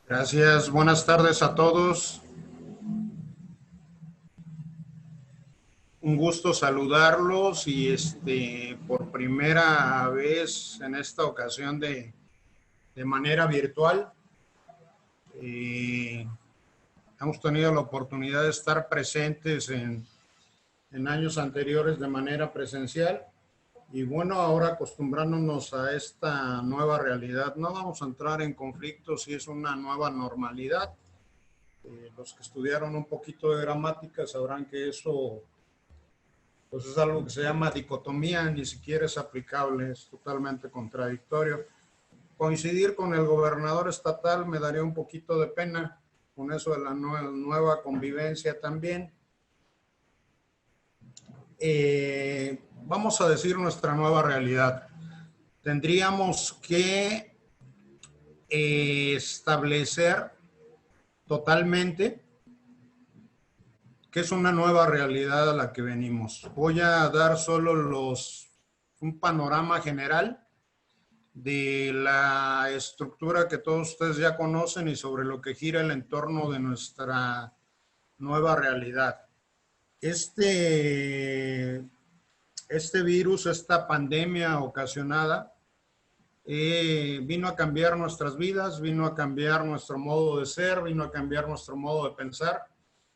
Gracias, buenas tardes a todos. Un gusto saludarlos y por primera vez en esta ocasión de manera virtual. Eh, Hemos tenido la oportunidad de estar presentes en años anteriores de manera presencial y bueno, ahora acostumbrándonos a esta nueva realidad. No vamos a entrar en conflictos si es una nueva normalidad. Los que estudiaron un poquito de gramática sabrán que eso pues es algo que se llama dicotomía, ni siquiera es aplicable, es totalmente contradictorio. Coincidir con el gobernador estatal me daría un poquito de pena con eso de la nueva convivencia también. Vamos a decir nuestra nueva realidad. Tendríamos que establecer totalmente que es una nueva realidad a la que venimos. Voy a dar solo un panorama general de la estructura que todos ustedes ya conocen y sobre lo que gira el entorno de nuestra nueva realidad. Este virus, esta pandemia ocasionada, vino a cambiar nuestras vidas, vino a cambiar nuestro modo de ser, vino a cambiar nuestro modo de pensar.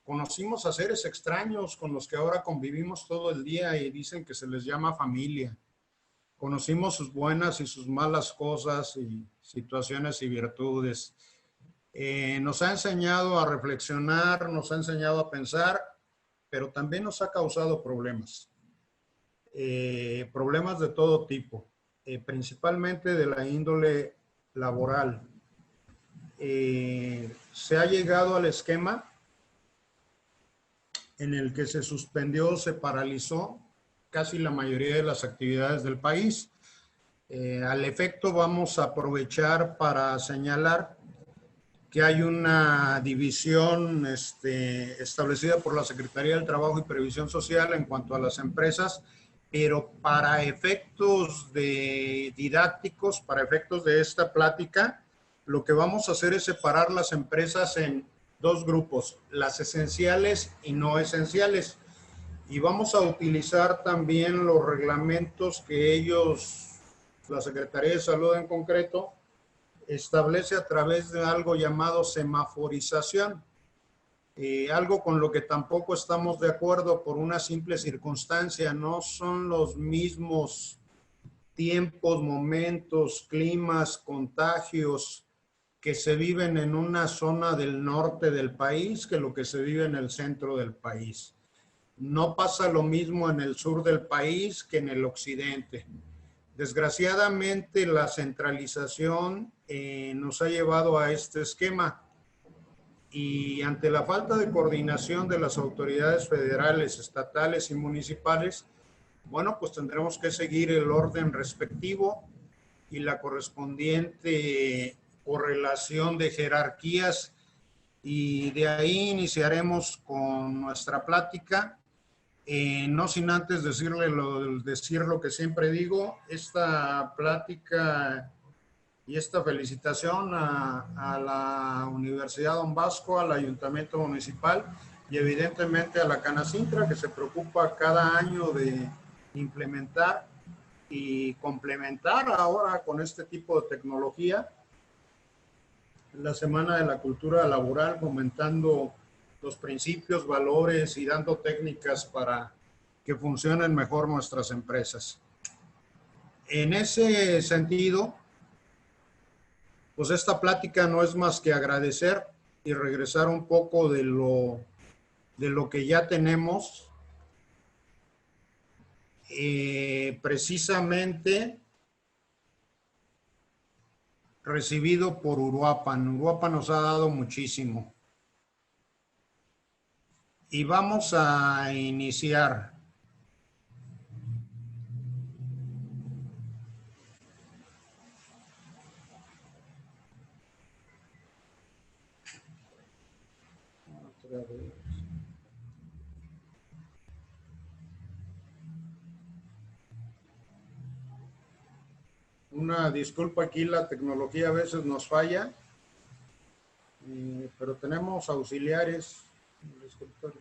Conocimos a seres extraños con los que ahora convivimos todo el día y dicen que se les llama familia. Conocimos sus buenas y sus malas cosas y situaciones y virtudes. Nos ha enseñado a reflexionar, nos ha enseñado a pensar, pero también nos ha causado problemas. Problemas de todo tipo, principalmente de la índole laboral. Se ha llegado al esquema en el que se suspendió, se paralizó casi la mayoría de las actividades del país. Al efecto, vamos a aprovechar para señalar que hay una división establecida por la Secretaría del Trabajo y Previsión Social en cuanto a las empresas, pero para efectos didácticos, para efectos de esta plática, lo que vamos a hacer es separar las empresas en dos grupos, las esenciales y no esenciales. Y vamos a utilizar también los reglamentos que la Secretaría de Salud en concreto, establece a través de algo llamado semaforización, algo con lo que tampoco estamos de acuerdo por una simple circunstancia. No son los mismos tiempos, momentos, climas, contagios que se viven en una zona del norte del país que lo que se vive en el centro del país. No pasa lo mismo en el sur del país que en el occidente. Desgraciadamente, la centralización nos ha llevado a este esquema y ante la falta de coordinación de las autoridades federales, estatales y municipales, bueno, pues tendremos que seguir el orden respectivo y la correspondiente correlación de jerarquías y de ahí iniciaremos con nuestra plática. No sin antes decir lo que siempre digo, esta plática y esta felicitación a la Universidad Don Bosco, al Ayuntamiento Municipal y evidentemente a la Canacintra, que se preocupa cada año de implementar y complementar ahora con este tipo de tecnología la Semana de la Cultura Laboral, fomentando los principios, valores y dando técnicas para que funcionen mejor nuestras empresas. En ese sentido, pues esta plática no es más que agradecer y regresar un poco de lo que ya tenemos, precisamente recibido por Uruapan. Uruapan nos ha dado muchísimo. Y vamos a iniciar. Una disculpa, aquí la tecnología a veces nos falla. pero tenemos auxiliares en el escritorio.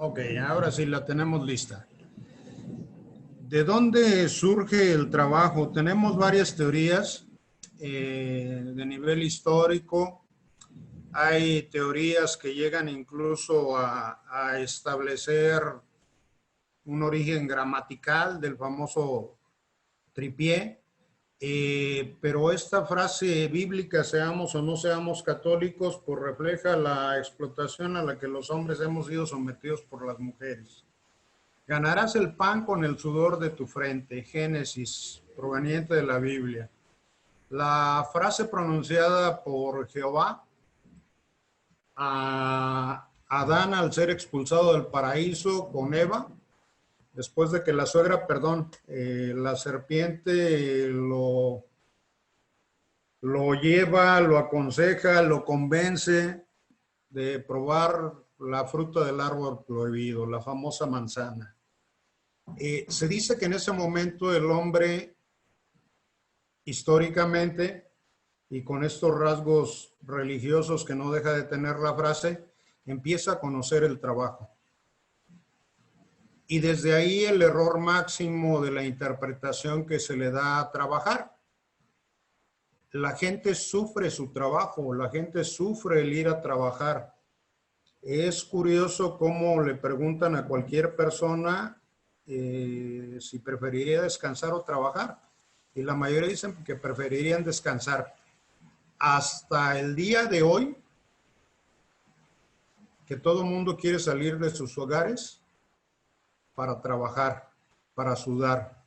Ok, ahora sí la tenemos lista. ¿De dónde surge el trabajo? Tenemos varias teorías de nivel histórico. Hay teorías que llegan incluso a establecer un origen gramatical del famoso tripié. Pero esta frase bíblica, seamos o no seamos católicos, pues refleja la explotación a la que los hombres hemos sido sometidos por las mujeres. Ganarás el pan con el sudor de tu frente, Génesis, proveniente de la Biblia. La frase pronunciada por Jehová a Adán al ser expulsado del paraíso con Eva, después de que la suegra, la serpiente lo lleva, lo aconseja, lo convence de probar la fruta del árbol prohibido, la famosa manzana. Se dice que en ese momento el hombre, históricamente, y con estos rasgos religiosos que no deja de tener la frase, empieza a conocer el trabajo. Y desde ahí el error máximo de la interpretación que se le da a trabajar. La gente sufre su trabajo, la gente sufre el ir a trabajar. Es curioso cómo le preguntan a cualquier persona si preferiría descansar o trabajar. Y la mayoría dicen que preferirían descansar. Hasta el día de hoy, que todo el mundo quiere salir de sus hogares para trabajar, para sudar.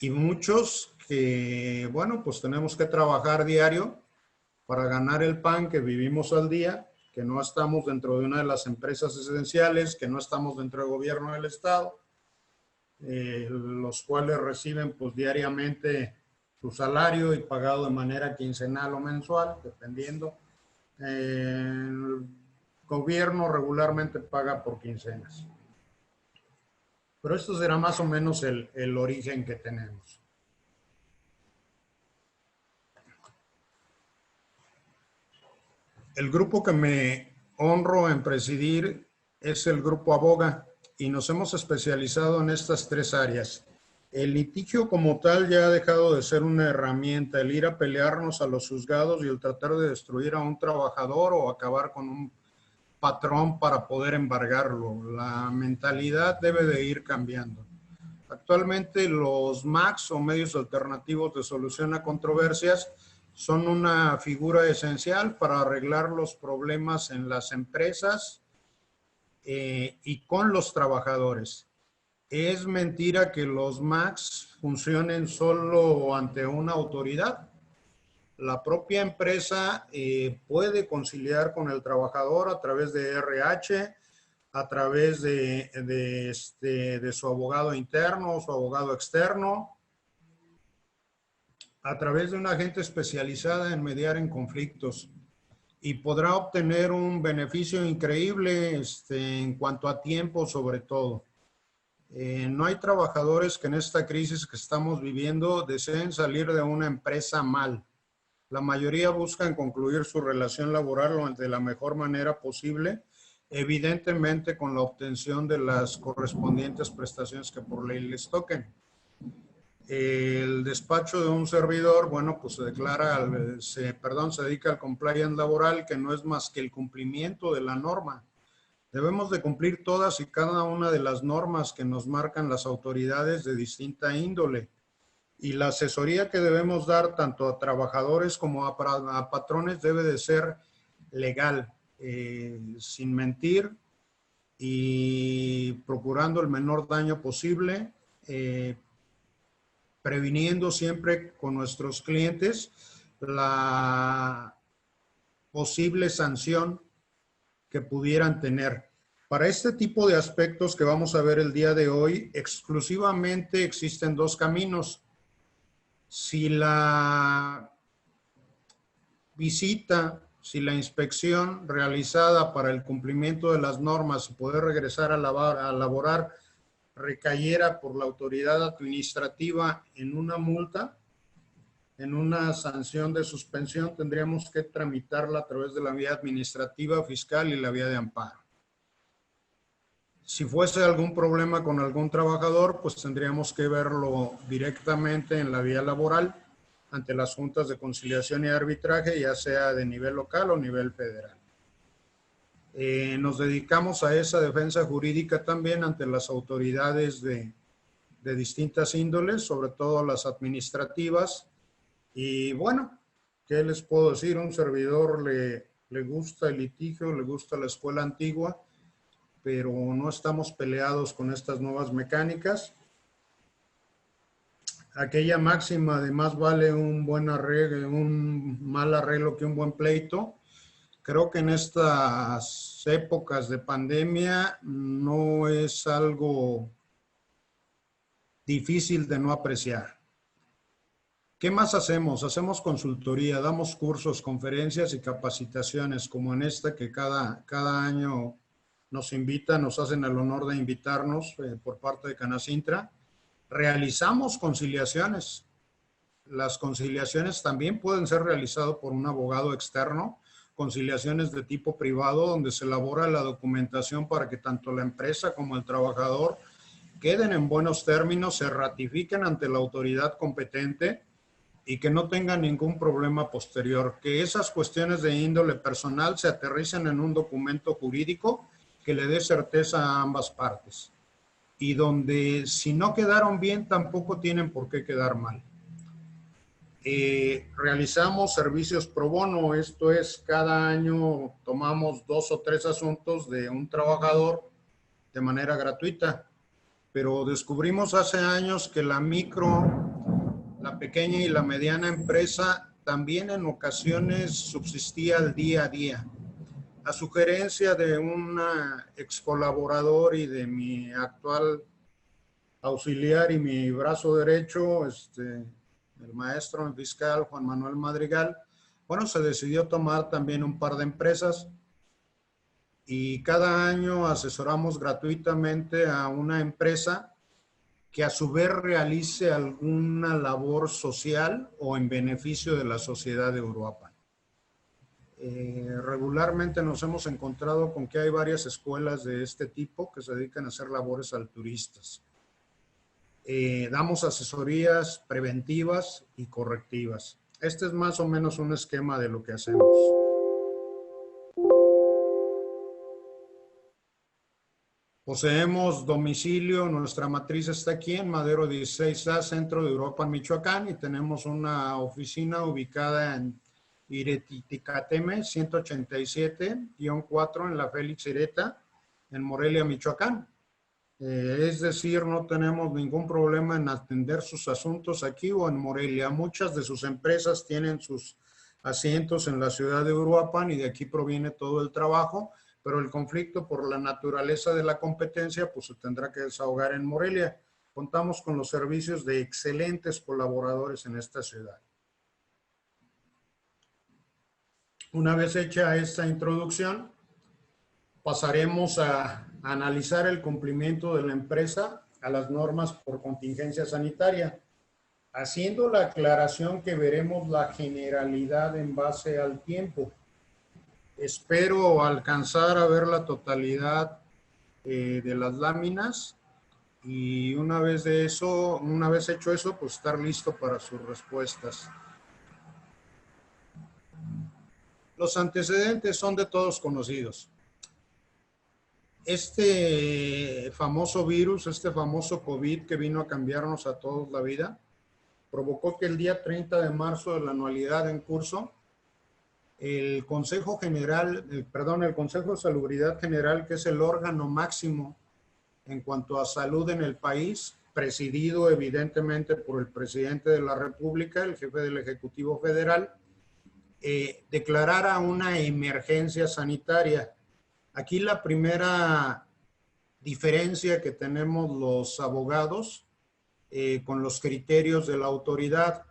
Y muchos que, bueno, pues tenemos que trabajar diario para ganar el pan que vivimos al día, que no estamos dentro de una de las empresas esenciales, que no estamos dentro del gobierno del Estado, los cuales reciben pues diariamente su salario y pagado de manera quincenal o mensual, dependiendo. El gobierno regularmente paga por quincenas. Pero esto será más o menos el origen que tenemos. El grupo que me honro en presidir es el Grupo Aboga y nos hemos especializado en estas tres áreas. El litigio como tal ya ha dejado de ser una herramienta, el ir a pelearnos a los juzgados y el tratar de destruir a un trabajador o acabar con un patrón para poder embargarlo. La mentalidad debe de ir cambiando. Actualmente los MACs o medios alternativos de solución a controversias son una figura esencial para arreglar los problemas en las empresas y con los trabajadores. Es mentira que los MACs funcionen solo ante una autoridad. La propia empresa puede conciliar con el trabajador a través de RH, a través de su abogado interno, su abogado externo, a través de una agente especializada en mediar en conflictos y podrá obtener un beneficio increíble en cuanto a tiempo sobre todo. No hay trabajadores que en esta crisis que estamos viviendo deseen salir de una empresa mal. La mayoría buscan concluir su relación laboral de la mejor manera posible, evidentemente con la obtención de las correspondientes prestaciones que por ley les toquen. El despacho de un servidor, bueno, pues se dedica al compliance laboral, que no es más que el cumplimiento de la norma. Debemos de cumplir todas y cada una de las normas que nos marcan las autoridades de distinta índole. Y la asesoría que debemos dar tanto a trabajadores como a patrones debe de ser legal, sin mentir y procurando el menor daño posible, previniendo siempre con nuestros clientes la posible sanción que pudieran tener. Para este tipo de aspectos que vamos a ver el día de hoy, exclusivamente existen dos caminos. Si la visita, si la inspección realizada para el cumplimiento de las normas y poder regresar a laborar recayera por la autoridad administrativa en una multa, en una sanción de suspensión, tendríamos que tramitarla a través de la vía administrativa, fiscal y la vía de amparo. Si fuese algún problema con algún trabajador, pues tendríamos que verlo directamente en la vía laboral ante las juntas de conciliación y arbitraje, ya sea de nivel local o nivel federal. Nos dedicamos a esa defensa jurídica también ante las autoridades de distintas índoles, sobre todo las administrativas. Y bueno, ¿qué les puedo decir? Un servidor le gusta el litigio, le gusta la escuela antigua, pero no estamos peleados con estas nuevas mecánicas. Aquella máxima de más vale un buen arreglo, un mal arreglo que un buen pleito, creo que en estas épocas de pandemia no es algo difícil de no apreciar. ¿Qué más hacemos? Hacemos consultoría, damos cursos, conferencias y capacitaciones como en esta que cada año nos invitan, nos hacen el honor de invitarnos por parte de Canacintra. Realizamos conciliaciones. Las conciliaciones también pueden ser realizadas por un abogado externo, conciliaciones de tipo privado donde se elabora la documentación para que tanto la empresa como el trabajador queden en buenos términos, se ratifiquen ante la autoridad competente y que no tengan ningún problema posterior. Que esas cuestiones de índole personal se aterricen en un documento jurídico que le dé certeza a ambas partes. Y donde si no quedaron bien, tampoco tienen por qué quedar mal. Realizamos servicios pro bono, esto es, cada año tomamos 2 o 3 asuntos de un trabajador de manera gratuita, pero descubrimos hace años que la micro, la pequeña y la mediana empresa también en ocasiones subsistía al día a día. A sugerencia de un ex colaborador y de mi actual auxiliar y mi brazo derecho, el maestro en fiscal Juan Manuel Madrigal, bueno, se decidió tomar también un par de empresas y cada año asesoramos gratuitamente a una empresa que a su vez realice alguna labor social o en beneficio de la sociedad de Uruapan. Regularmente nos hemos encontrado con que hay varias escuelas de este tipo que se dedican a hacer labores altruistas. Damos asesorías preventivas y correctivas. Este es más o menos un esquema de lo que hacemos. Poseemos domicilio, nuestra matriz está aquí en Madero 16A, centro de Uruapan, Michoacán, y tenemos una oficina ubicada en Ireticateme 187-4 en la Félix Ireta, en Morelia, Michoacán. Es decir, no tenemos ningún problema en atender sus asuntos aquí o en Morelia. Muchas de sus empresas tienen sus asientos en la ciudad de Uruapan y de aquí proviene todo el trabajo, pero el conflicto por la naturaleza de la competencia pues se tendrá que desahogar en Morelia. Contamos con los servicios de excelentes colaboradores en esta ciudad. Una vez hecha esta introducción, pasaremos a analizar el cumplimiento de la empresa a las normas por contingencia sanitaria, haciendo la aclaración que veremos la generalidad en base al tiempo. Espero alcanzar a ver la totalidad de las láminas y una vez hecho eso, pues estar listo para sus respuestas. Los antecedentes son de todos conocidos. Este famoso virus, este famoso COVID que vino a cambiarnos a todos la vida, provocó que el día 30 de marzo de la anualidad en curso, el Consejo de Salubridad General, que es el órgano máximo en cuanto a salud en el país, presidido evidentemente por el presidente de la República, el jefe del Ejecutivo Federal, declarara una emergencia sanitaria Aquí la primera diferencia que tenemos los abogados con los criterios de la autoridad.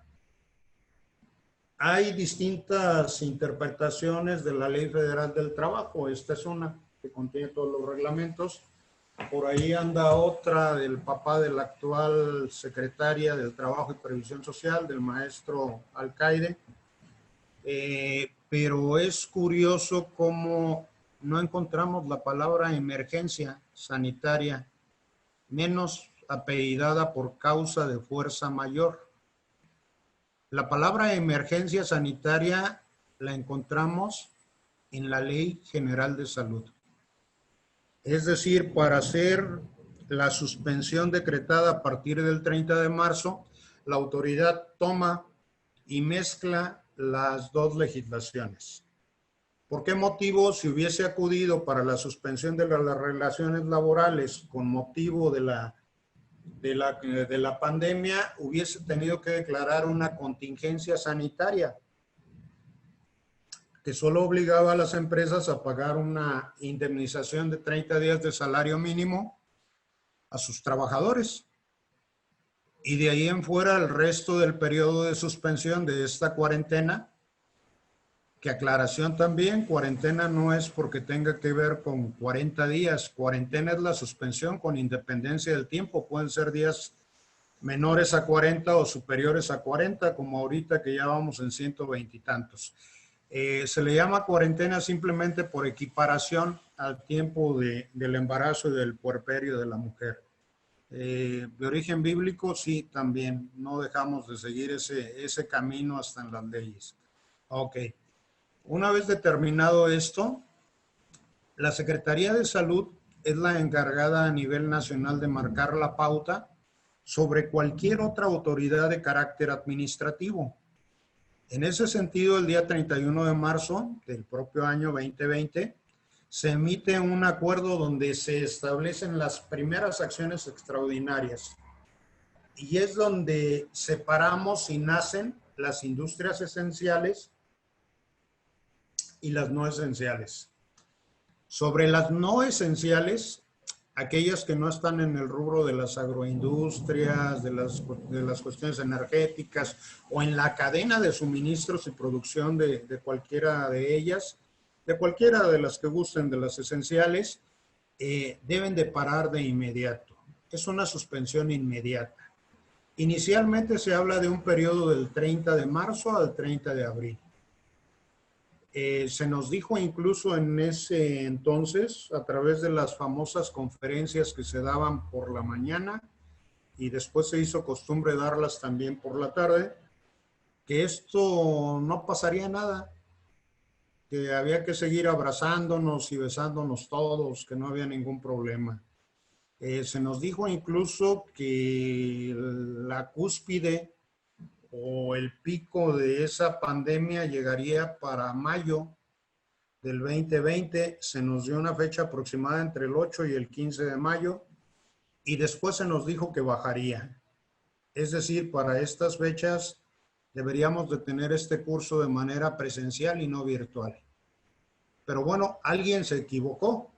Hay distintas interpretaciones de la Ley Federal del Trabajo. Esta es una que contiene todos los reglamentos. Por ahí anda otra del papá de la actual secretaria del Trabajo y Previsión Social, del maestro Alcaide. Pero es curioso cómo no encontramos la palabra emergencia sanitaria, menos apellidada por causa de fuerza mayor. La palabra emergencia sanitaria la encontramos en la Ley General de Salud. Es decir, para hacer la suspensión decretada a partir del 30 de marzo, la autoridad toma y mezcla las dos legislaciones. ¿Por qué motivo, si hubiese acudido para la suspensión de las relaciones laborales con motivo de la pandemia, hubiese tenido que declarar una contingencia sanitaria que solo obligaba a las empresas a pagar una indemnización de 30 días de salario mínimo a sus trabajadores? Y de ahí en fuera el resto del periodo de suspensión de esta cuarentena, que aclaración también, cuarentena no es porque tenga que ver con 40 días, cuarentena es la suspensión con independencia del tiempo, pueden ser días menores a 40 o superiores a 40, como ahorita que ya vamos en 120 y tantos. Se le llama cuarentena simplemente por equiparación al tiempo del embarazo y del puerperio de la mujer. De origen bíblico, sí, también. No dejamos de seguir ese camino hasta en las leyes. Ok. Una vez determinado esto, la Secretaría de Salud es la encargada a nivel nacional de marcar la pauta sobre cualquier otra autoridad de carácter administrativo. En ese sentido, el día 31 de marzo del propio año 2020, se emite un acuerdo donde se establecen las primeras acciones extraordinarias y es donde separamos y nacen las industrias esenciales y las no esenciales. Sobre las no esenciales, aquellas que no están en el rubro de las agroindustrias, de las cuestiones energéticas o en la cadena de suministros y producción de cualquiera de ellas, de cualquiera de las que gusten de las esenciales, deben de parar de inmediato. Es una suspensión inmediata. Inicialmente se habla de un periodo del 30 de marzo al 30 de abril. Se nos dijo incluso en ese entonces, a través de las famosas conferencias que se daban por la mañana y después se hizo costumbre darlas también por la tarde, que esto no pasaría nada, que había que seguir abrazándonos y besándonos todos, que no había ningún problema. Se nos dijo incluso que la cúspide o el pico de esa pandemia llegaría para mayo del 2020. Se nos dio una fecha aproximada entre el 8 y el 15 de mayo y después se nos dijo que bajaría. Es decir, para estas fechas deberíamos de tener este curso de manera presencial y no virtual. Pero bueno, alguien se equivocó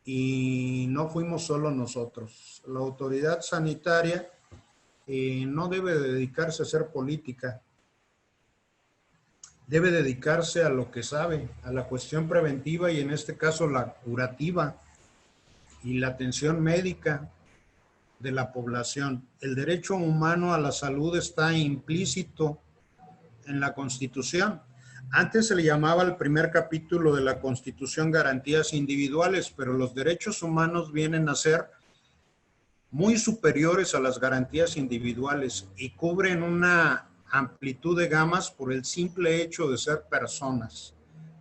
y no fuimos solo nosotros. La autoridad sanitaria no debe dedicarse a hacer política, debe dedicarse a lo que sabe, a la cuestión preventiva y en este caso la curativa y la atención médica de la población. El derecho humano a la salud está implícito en la Constitución. Antes se le llamaba el primer capítulo de la Constitución garantías individuales, pero los derechos humanos vienen a ser muy superiores a las garantías individuales y cubren una amplitud de gamas por el simple hecho de ser personas.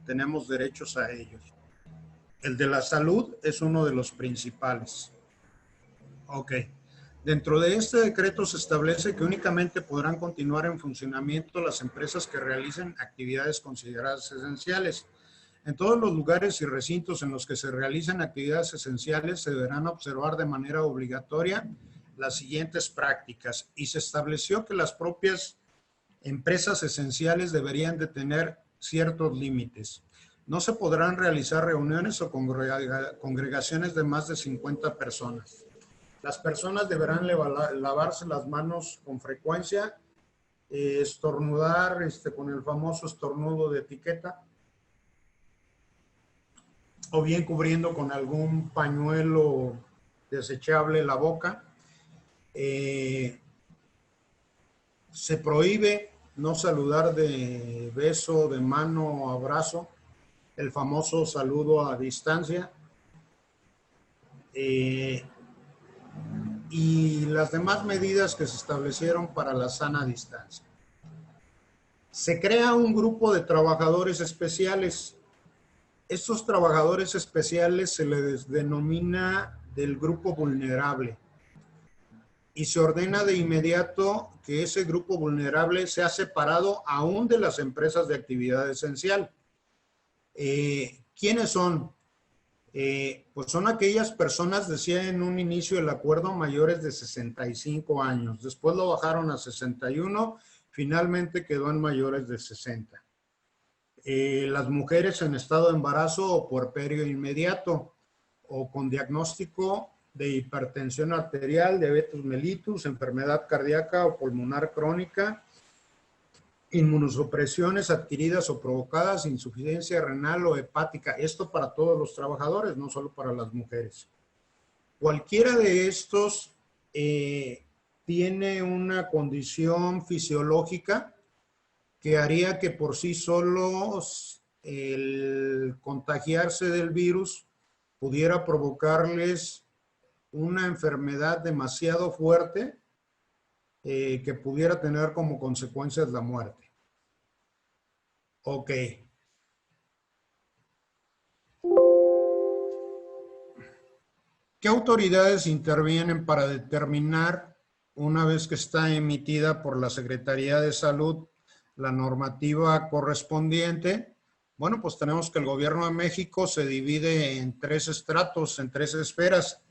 Tenemos derechos a ellos. El de la salud es uno de los principales. Ok. Dentro de este decreto se establece que únicamente podrán continuar en funcionamiento las empresas que realicen actividades consideradas esenciales. En todos los lugares y recintos en los que se realicen actividades esenciales se deberán observar de manera obligatoria las siguientes prácticas y se estableció que las propias empresas esenciales deberían de tener ciertos límites. No se podrán realizar reuniones o congregaciones de más de 50 personas. Las personas deberán lavarse las manos con frecuencia, estornudar con el famoso estornudo de etiqueta, o bien cubriendo con algún pañuelo desechable la boca. Se prohíbe no saludar de beso, de mano o abrazo, el famoso saludo a distancia. Y las demás medidas que se establecieron para la sana distancia. Se crea un grupo de trabajadores especiales. Estos trabajadores especiales se les denomina del grupo vulnerable y se ordena de inmediato que ese grupo vulnerable sea separado aún de las empresas de actividad esencial. ¿Quiénes son? Pues son aquellas personas, decía en un inicio el acuerdo, mayores de 65 años. Después lo bajaron a 61, finalmente quedó en mayores de 60. Las mujeres en estado de embarazo o puerperio inmediato o con diagnóstico de hipertensión arterial, diabetes mellitus, enfermedad cardíaca o pulmonar crónica, inmunosupresiones adquiridas o provocadas, insuficiencia renal o hepática. Esto para todos los trabajadores, no solo para las mujeres. Cualquiera de estos tiene una condición fisiológica que haría que por sí solos el contagiarse del virus pudiera provocarles una enfermedad demasiado fuerte que pudiera tener como consecuencias la muerte. Ok. ¿Qué autoridades intervienen para determinar, una vez que está emitida por la Secretaría de Salud, la normativa correspondiente? Bueno, pues tenemos que el Gobierno de México se divide en 3 estratos, en 3 esferas: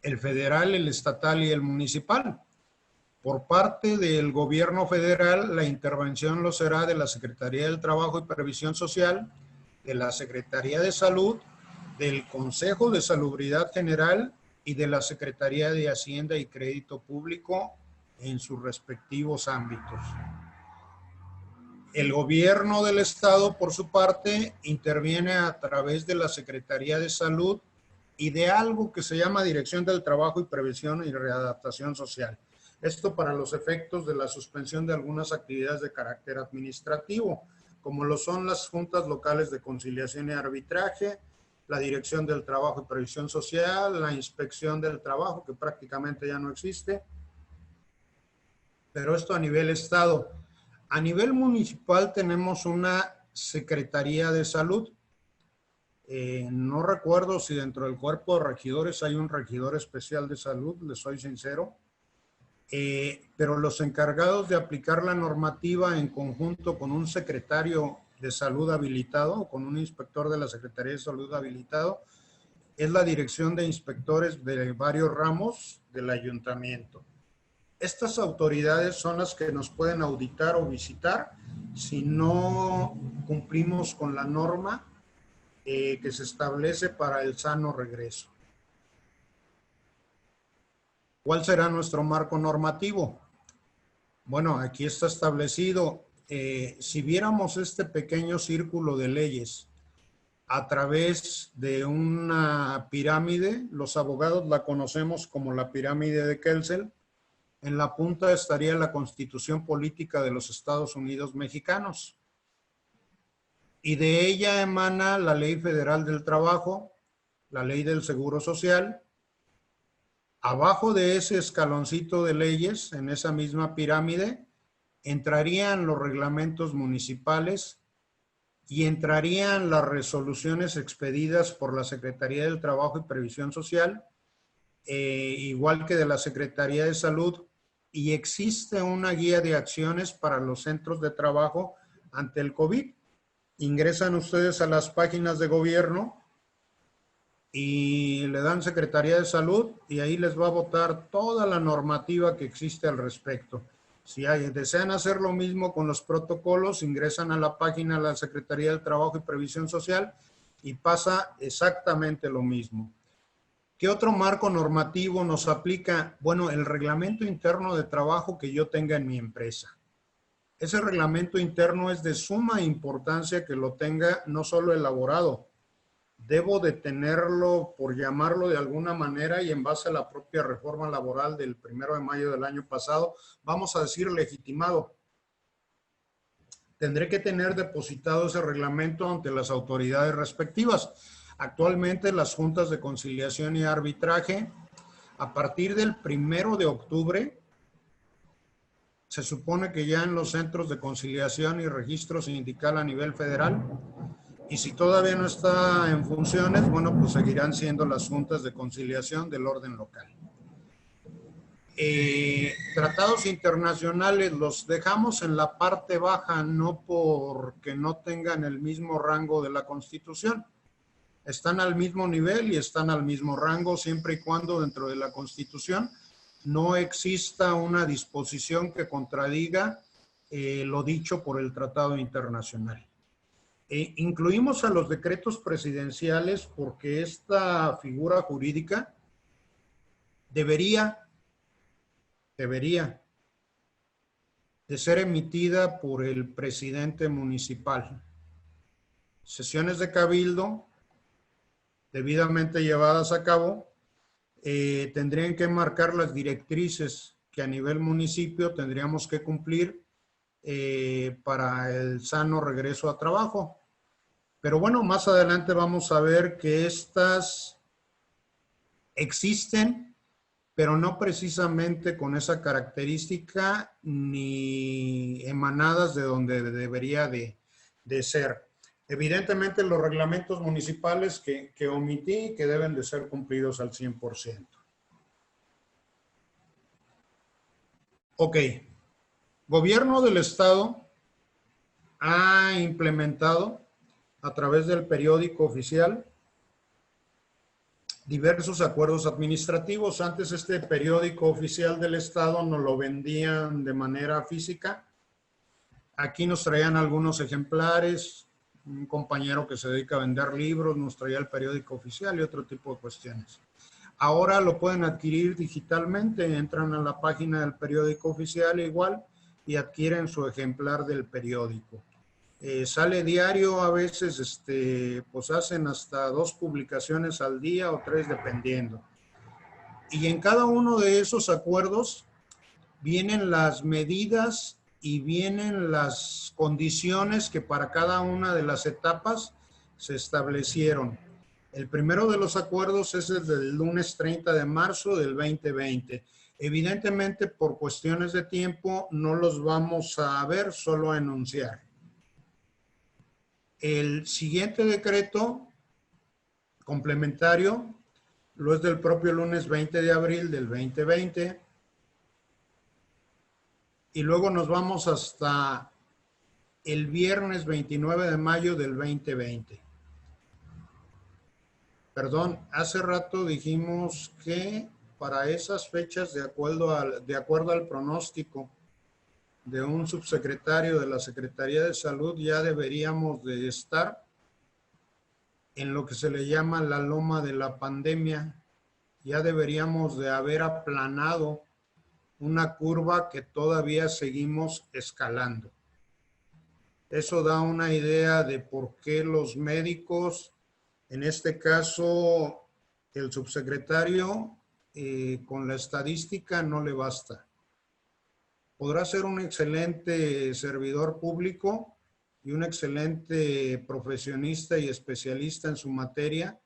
el federal, el estatal y el municipal. Por parte del gobierno federal, la intervención lo será de la Secretaría del Trabajo y Previsión Social, de la Secretaría de Salud, del Consejo de Salubridad General y de la Secretaría de Hacienda y Crédito Público en sus respectivos ámbitos. El gobierno del estado, por su parte, interviene a través de la Secretaría de Salud y de algo que se llama Dirección del Trabajo y Previsión y Readaptación Social. Esto para los efectos de la suspensión de algunas actividades de carácter administrativo, como lo son las juntas locales de conciliación y arbitraje, la Dirección del Trabajo y Previsión Social, la Inspección del Trabajo, que prácticamente ya no existe, pero esto a nivel estado. A nivel municipal tenemos una Secretaría de Salud. No recuerdo si dentro del cuerpo de regidores hay un regidor especial de salud, les soy sincero. Pero los encargados de aplicar la normativa en conjunto con un secretario de salud habilitado o con un inspector de la Secretaría de Salud habilitado es la Dirección de Inspectores de varios ramos del ayuntamiento. Estas autoridades son las que nos pueden auditar o visitar si no cumplimos con la norma que se establece para el sano regreso. ¿Cuál será nuestro marco normativo? Bueno, aquí está establecido. Si viéramos este pequeño círculo de leyes a través de una pirámide, los abogados la conocemos como la pirámide de Kelsen. En la punta estaría la Constitución Política de los Estados Unidos Mexicanos. Y de ella emana la Ley Federal del Trabajo, la Ley del Seguro Social. Abajo de ese escaloncito de leyes, en esa misma pirámide, entrarían los reglamentos municipales y entrarían las resoluciones expedidas por la Secretaría del Trabajo y Previsión Social, igual que de la Secretaría de Salud, y existe una guía de acciones para los centros de trabajo ante el COVID. Ingresan ustedes a las páginas de gobierno y le dan Secretaría de Salud y ahí les va a botar toda la normativa que existe al respecto. Si desean hacer lo mismo con los protocolos, ingresan a la página de la Secretaría del Trabajo y Previsión Social y pasa exactamente lo mismo. ¿Qué otro marco normativo nos aplica? Bueno, el reglamento interno de trabajo que yo tenga en mi empresa. Ese reglamento interno es de suma importancia que lo tenga no solo elaborado, debo de tenerlo, por llamarlo de alguna manera, y en base a la propia reforma laboral del 1 de mayo del año pasado, vamos a decir legitimado. Tendré que tener depositado ese reglamento ante las autoridades respectivas. Actualmente las juntas de conciliación y arbitraje, a partir del 1 de octubre, se supone que ya en los centros de conciliación y registro sindical a nivel federal, y si todavía no está en funciones, bueno, pues seguirán siendo las juntas de conciliación del orden local. Tratados internacionales los dejamos en la parte baja, no porque no tengan el mismo rango de la Constitución. Están al mismo nivel y están al mismo rango siempre y cuando dentro de la Constitución no exista una disposición que contradiga lo dicho por el Tratado Internacional. Incluimos a los decretos presidenciales porque esta figura jurídica debería de ser emitida por el presidente municipal. Sesiones de cabildo debidamente llevadas a cabo tendrían que marcar las directrices que a nivel municipio tendríamos que cumplir para el sano regreso a trabajo. Pero bueno, más adelante vamos a ver que estas existen, pero no precisamente con esa característica ni emanadas de donde debería de ser. Evidentemente los reglamentos municipales que omití, que deben de ser cumplidos al 100%. Ok. Gobierno del Estado ha implementado a través del periódico oficial diversos acuerdos administrativos. Antes este periódico oficial del Estado nos lo vendían de manera física. Aquí nos traían algunos ejemplares. Un compañero que se dedica a vender libros nos traía el periódico oficial y otro tipo de cuestiones. Ahora lo pueden adquirir digitalmente, entran a la página del periódico oficial igual y adquieren su ejemplar del periódico. Sale diario, a veces pues hacen hasta 2 publicaciones al día o 3 dependiendo. Y en cada uno de esos acuerdos vienen las medidas y vienen las condiciones que para cada una de las etapas se establecieron. El primero de los acuerdos es el del lunes 30 de marzo del 2020. Evidentemente, por cuestiones de tiempo, no los vamos a ver, solo a enunciar. El siguiente decreto complementario lo es del propio lunes 20 de abril del 2020. Y luego nos vamos hasta el viernes 29 de mayo del 2020. Perdón, hace rato dijimos que para esas fechas, de acuerdo al pronóstico de un subsecretario de la Secretaría de Salud, ya deberíamos de estar en lo que se le llama la loma de la pandemia. Ya deberíamos de haber aplanado una curva que todavía seguimos escalando. Eso da una idea de por qué los médicos, en este caso el subsecretario, con la estadística no le basta. Podrá ser un excelente servidor público y un excelente profesionista y especialista en su materia,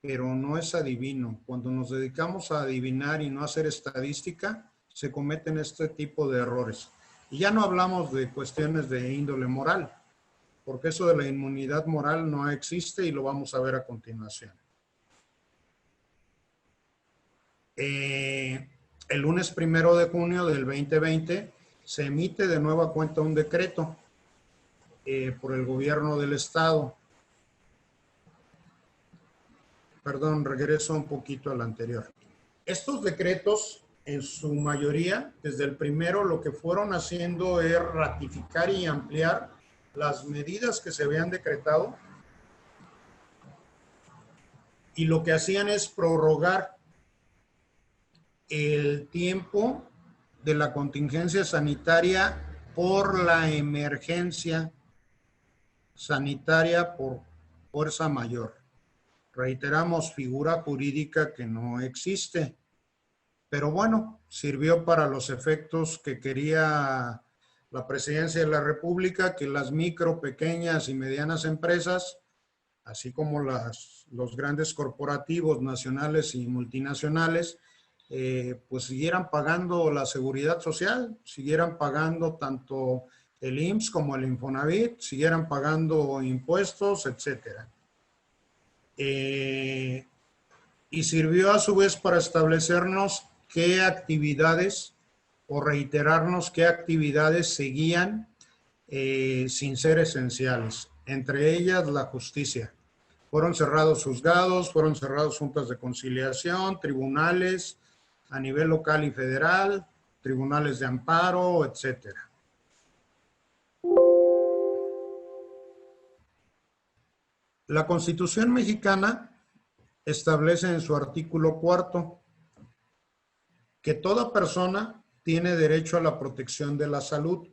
pero no es adivino. Cuando nos dedicamos a adivinar y no a hacer estadística, se cometen este tipo de errores. Y ya no hablamos de cuestiones de índole moral, porque eso de la inmunidad moral no existe y lo vamos a ver a continuación. El lunes 1 de junio del 2020 se emite de nueva cuenta un decreto por el gobierno del Estado. Perdón, regreso un poquito al anterior. Estos decretos en su mayoría, desde el primero, lo que fueron haciendo es ratificar y ampliar las medidas que se habían decretado, y lo que hacían es prorrogar el tiempo de la contingencia sanitaria por la emergencia sanitaria por fuerza mayor. Reiteramos, figura jurídica que no existe, pero bueno, sirvió para los efectos que quería la Presidencia de la República, que las micro, pequeñas y medianas empresas, así como los grandes corporativos nacionales y multinacionales, pues siguieran pagando la seguridad social, siguieran pagando tanto el IMSS como el Infonavit, siguieran pagando impuestos, etcétera. Y sirvió a su vez para establecernos qué actividades o reiterarnos qué actividades seguían sin ser esenciales, entre ellas la justicia. Fueron cerrados juzgados, fueron cerrados juntas de conciliación, tribunales a nivel local y federal, tribunales de amparo, etcétera. La Constitución mexicana establece en su artículo 4 que toda persona tiene derecho a la protección de la salud,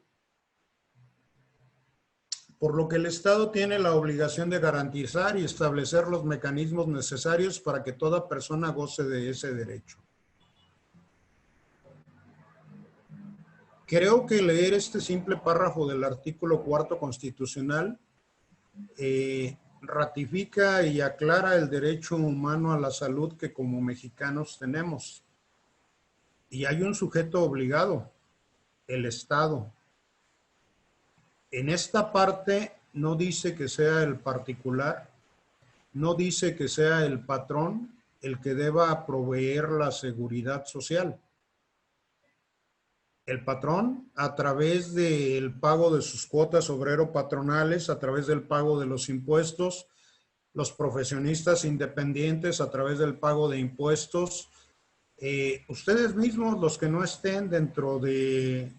por lo que el Estado tiene la obligación de garantizar y establecer los mecanismos necesarios para que toda persona goce de ese derecho. Creo que leer este simple párrafo del artículo 4 constitucional ratifica y aclara el derecho humano a la salud que como mexicanos tenemos. Y hay un sujeto obligado, el Estado. En esta parte no dice que sea el particular, no dice que sea el patrón el que deba proveer la seguridad social. El patrón, a través del pago de sus cuotas obrero-patronales, a través del pago de los impuestos, los profesionistas independientes a través del pago de impuestos, ustedes mismos, los que no estén dentro de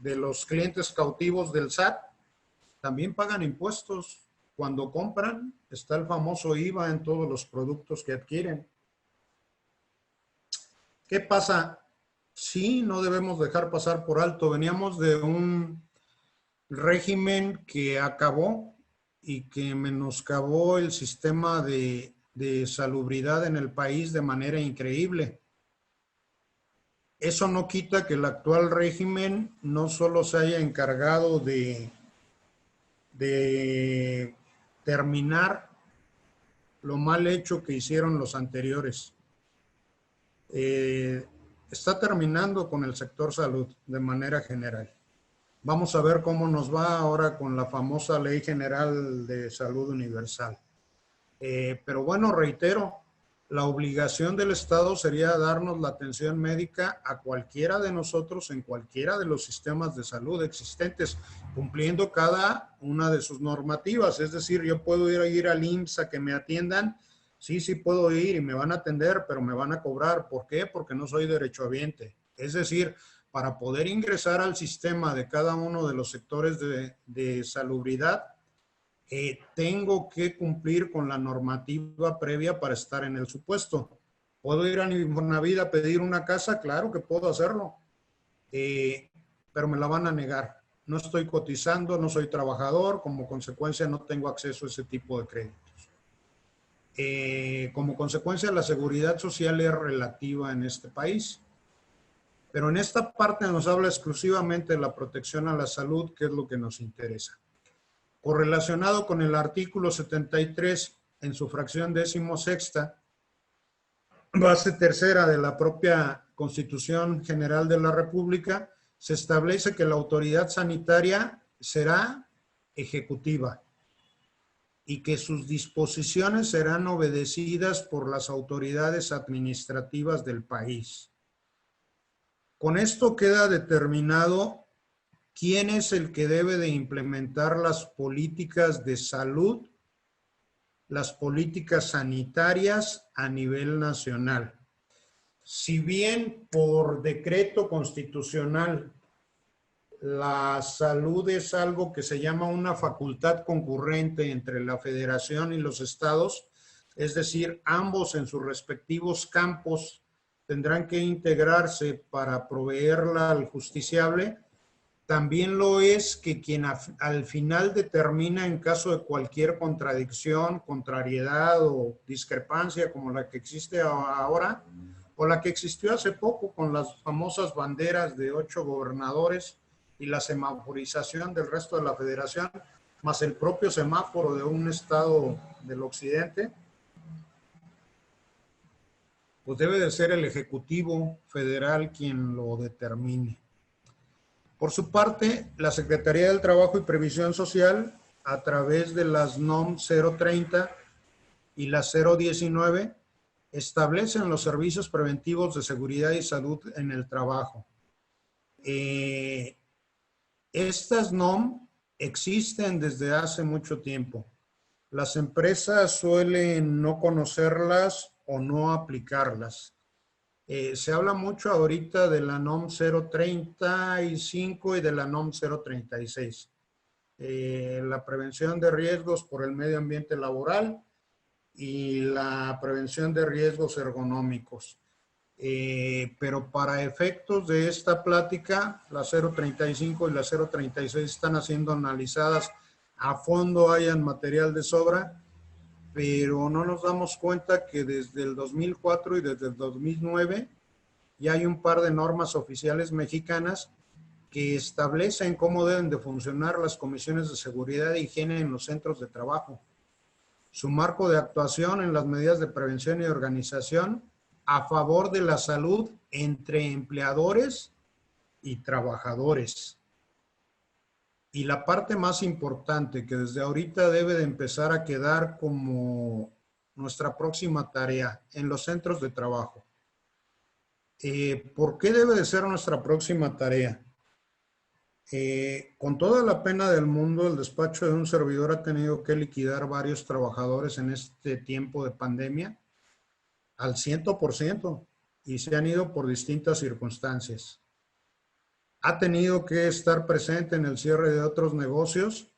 los clientes cautivos del SAT, también pagan impuestos. Cuando compran, está el famoso IVA en todos los productos que adquieren. ¿Qué pasa? Sí, no debemos dejar pasar por alto. Veníamos de un régimen que acabó y que menoscabó el sistema de salubridad en el país de manera increíble. Eso no quita que el actual régimen no solo se haya encargado de terminar lo mal hecho que hicieron los anteriores. Está terminando con el sector salud de manera general. Vamos a ver cómo nos va ahora con la famosa Ley General de Salud Universal. Pero bueno, reitero, la obligación del Estado sería darnos la atención médica a cualquiera de nosotros en cualquiera de los sistemas de salud existentes, cumpliendo cada una de sus normativas. Es decir, yo puedo ir al IMSS a que me atiendan. Sí puedo ir y me van a atender, pero me van a cobrar. ¿Por qué? Porque no soy derechohabiente. Es decir, para poder ingresar al sistema de cada uno de los sectores de salubridad, tengo que cumplir con la normativa previa para estar en el supuesto. ¿Puedo ir a Infonavit a pedir una casa? Claro que puedo hacerlo, pero me la van a negar. No estoy cotizando, no soy trabajador, como consecuencia no tengo acceso a ese tipo de créditos. Como consecuencia, la seguridad social es relativa en este país. Pero en esta parte nos habla exclusivamente de la protección a la salud, que es lo que nos interesa. Correlacionado con el artículo 73 en su fracción 16ª, base tercera de la propia Constitución General de la República, se establece que la autoridad sanitaria será ejecutiva y que sus disposiciones serán obedecidas por las autoridades administrativas del país. Con esto queda determinado quién es el que debe de implementar las políticas de salud, las políticas sanitarias a nivel nacional. Si bien por decreto constitucional la salud es algo que se llama una facultad concurrente entre la Federación y los estados, es decir, ambos en sus respectivos campos tendrán que integrarse para proveerla al justiciable. También lo es que quien al final determina en caso de cualquier contradicción, contrariedad o discrepancia como la que existe ahora o la que existió hace poco con las famosas banderas de 8 gobernadores y la semaforización del resto de la federación, más el propio semáforo de un estado del occidente, pues debe de ser el Ejecutivo Federal quien lo determine. Por su parte, la Secretaría del Trabajo y Previsión Social, a través de las NOM 030 y las 019, establecen los servicios preventivos de seguridad y salud en el trabajo. Estas NOM existen desde hace mucho tiempo. Las empresas suelen no conocerlas o no aplicarlas. Se habla mucho ahorita de la NOM 035 y de la NOM 036. La prevención de riesgos por el medio ambiente laboral y la prevención de riesgos ergonómicos. Pero para efectos de esta plática, la 035 y la 036 están siendo analizadas a fondo, hayan material de sobra, pero no nos damos cuenta que desde el 2004 y desde el 2009 ya hay un par de normas oficiales mexicanas que establecen cómo deben de funcionar las comisiones de seguridad e higiene en los centros de trabajo, su marco de actuación en las medidas de prevención y organización a favor de la salud entre empleadores y trabajadores. Y la parte más importante que desde ahorita debe de empezar a quedar como nuestra próxima tarea en los centros de trabajo. ¿Por qué debe de ser nuestra próxima tarea? Con toda la pena del mundo, el despacho de un servidor ha tenido que liquidar varios trabajadores en este tiempo de pandemia al 100% y se han ido por distintas circunstancias. Ha tenido que estar presente en el cierre de otros negocios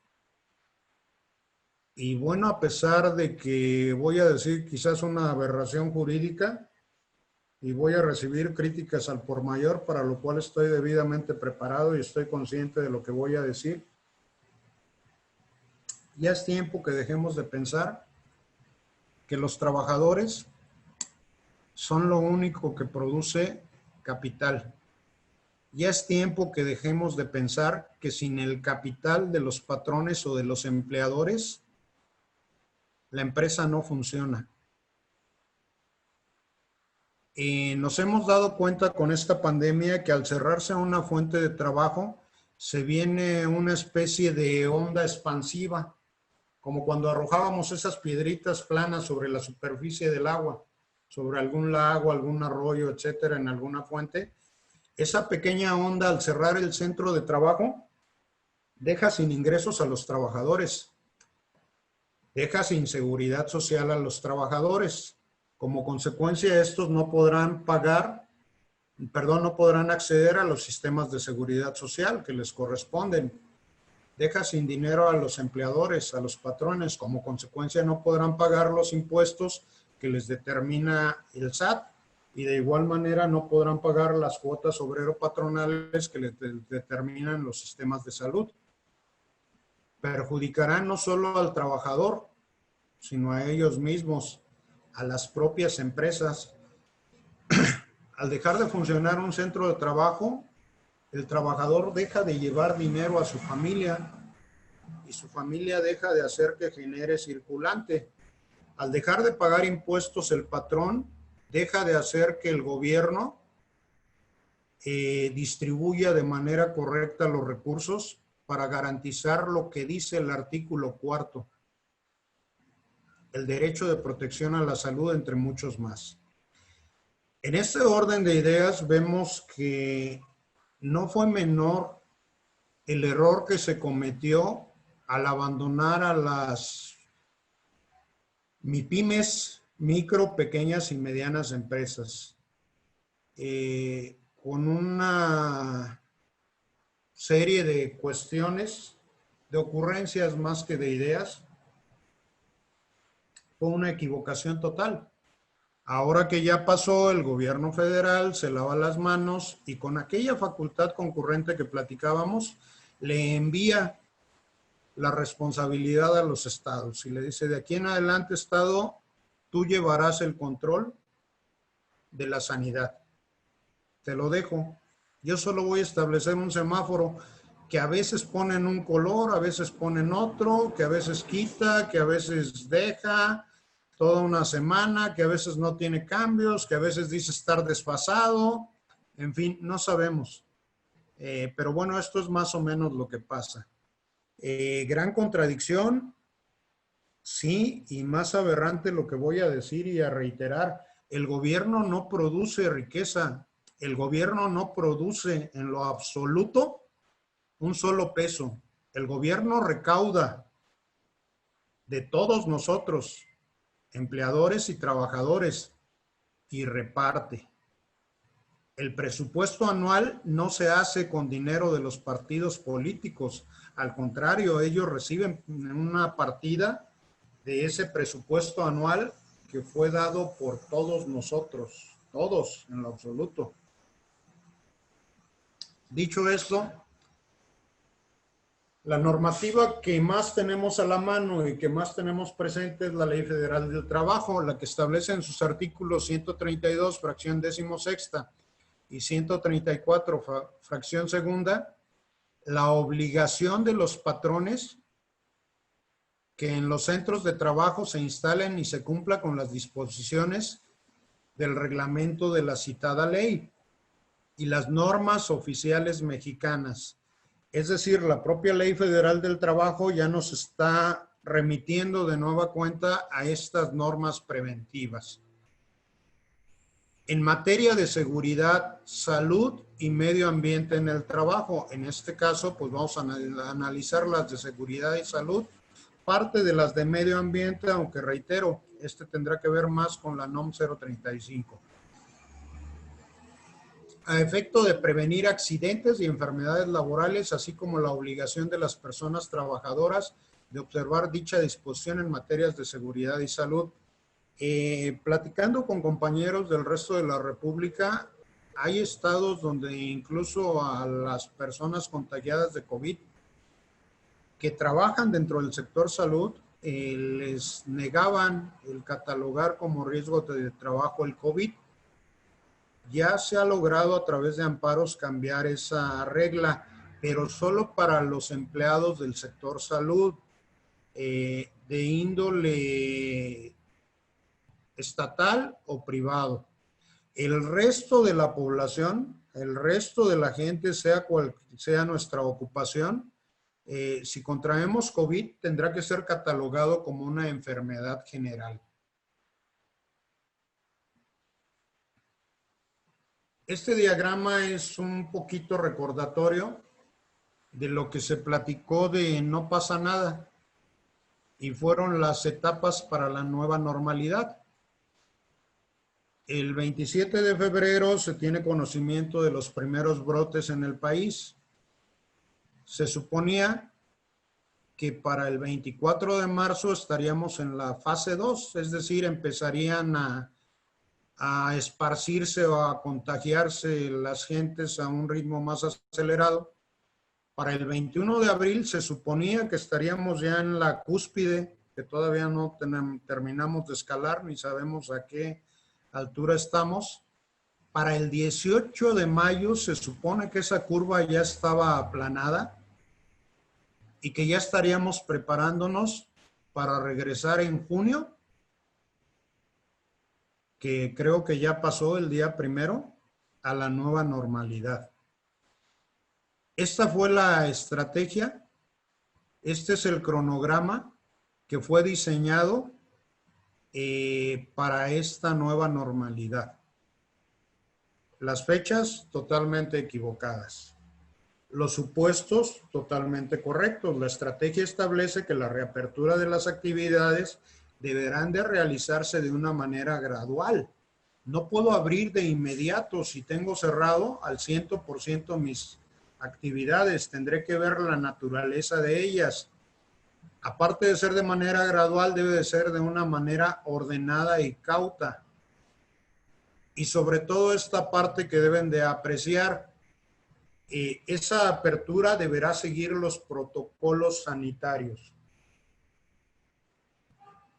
y bueno, a pesar de que voy a decir quizás una aberración jurídica y voy a recibir críticas al por mayor, para lo cual estoy debidamente preparado y estoy consciente de lo que voy a decir, ya es tiempo que dejemos de pensar que los trabajadores son lo único que produce capital. Ya es tiempo que dejemos de pensar que sin el capital de los patrones o de los empleadores, la empresa no funciona. Nos hemos dado cuenta con esta pandemia que al cerrarse una fuente de trabajo, se viene una especie de onda expansiva, como cuando arrojábamos esas piedritas planas sobre la superficie del agua, sobre algún lago, algún arroyo, etcétera, en alguna fuente. Esa pequeña onda, al cerrar el centro de trabajo, deja sin ingresos a los trabajadores, deja sin seguridad social a los trabajadores. Como consecuencia, estos no podrán no podrán acceder a los sistemas de seguridad social que les corresponden. Deja sin dinero a los empleadores, a los patrones. Como consecuencia, no podrán pagar los impuestos que les determina el SAT. Y de igual manera no podrán pagar las cuotas obrero-patronales que les determinan los sistemas de salud. Perjudicarán no solo al trabajador, sino a ellos mismos, a las propias empresas. Al dejar de funcionar un centro de trabajo, el trabajador deja de llevar dinero a su familia y su familia deja de hacer que genere circulante. Al dejar de pagar impuestos, el patrón deja de hacer que el gobierno distribuya de manera correcta los recursos para garantizar lo que dice el artículo 4, el derecho de protección a la salud, entre muchos más. En este orden de ideas vemos que no fue menor el error que se cometió al abandonar a las MIPYMES, micro, pequeñas y medianas empresas. con una serie de cuestiones, de ocurrencias más que de ideas. Fue una equivocación total. Ahora que ya pasó, el gobierno federal se lava las manos y con aquella facultad concurrente que platicábamos, le envía la responsabilidad a los estados y le dice, de aquí en adelante, estado, tú llevarás el control de la sanidad. Te lo dejo. Yo solo voy a establecer un semáforo que a veces ponen un color, a veces ponen otro, que a veces quita, que a veces deja toda una semana, que a veces no tiene cambios, que a veces dice estar desfasado. En fin, no sabemos. Pero bueno, esto es más o menos lo que pasa. Gran contradicción, sí, y más aberrante lo que voy a decir y a reiterar. El gobierno no produce riqueza. El gobierno no produce en lo absoluto un solo peso. El gobierno recauda de todos nosotros, empleadores y trabajadores, y reparte. El presupuesto anual no se hace con dinero de los partidos políticos. Al contrario, ellos reciben una partida de ese presupuesto anual que fue dado por todos nosotros, todos en lo absoluto. Dicho esto, la normativa que más tenemos a la mano y que más tenemos presente es la Ley Federal del Trabajo, la que establece en sus artículos 132, fracción 16ª, y 134, fracción segunda, la obligación de los patrones que en los centros de trabajo se instalen y se cumpla con las disposiciones del reglamento de la citada ley y las normas oficiales mexicanas. Es decir, la propia Ley Federal del Trabajo ya nos está remitiendo de nueva cuenta a estas normas preventivas. En materia de seguridad, salud y medio ambiente en el trabajo, en este caso, pues vamos a analizar las de seguridad y salud, parte de las de medio ambiente, aunque reitero, este tendrá que ver más con la NOM 035. A efecto de prevenir accidentes y enfermedades laborales, así como la obligación de las personas trabajadoras de observar dicha disposición en materias de seguridad y salud. Platicando con compañeros del resto de la República, hay estados donde incluso a las personas contagiadas de COVID que trabajan dentro del sector salud, les negaban el catalogar como riesgo de trabajo el COVID. Ya se ha logrado a través de amparos cambiar esa regla, pero solo para los empleados del sector salud, de índole estatal o privado. El resto de la población, el resto de la gente, sea cual sea nuestra ocupación, si contraemos COVID, tendrá que ser catalogado como una enfermedad general. Este diagrama es un poquito recordatorio de lo que se platicó de no pasa nada y fueron las etapas para la nueva normalidad. El 27 de febrero se tiene conocimiento de los primeros brotes en el país. Se suponía que para el 24 de marzo estaríamos en la fase 2, es decir, empezarían a esparcirse o a contagiarse las gentes a un ritmo más acelerado. Para el 21 de abril se suponía que estaríamos ya en la cúspide, que todavía no terminamos de escalar, ni sabemos a qué altura estamos. Para el 18 de mayo se supone que esa curva ya estaba aplanada y que ya estaríamos preparándonos para regresar en junio, que creo que ya pasó el día 1, a la nueva normalidad. Esta fue la estrategia, este es el cronograma que fue diseñado para esta nueva normalidad. Las fechas totalmente equivocadas. Los supuestos totalmente correctos. La estrategia establece que la reapertura de las actividades deberán de realizarse de una manera gradual, No puedo abrir de inmediato si tengo cerrado al 100% mis actividades. Tendré que ver la naturaleza de ellas. Aparte de ser de manera gradual, debe de ser de una manera ordenada y cauta. Y sobre todo esta parte que deben de apreciar, esa apertura deberá seguir los protocolos sanitarios.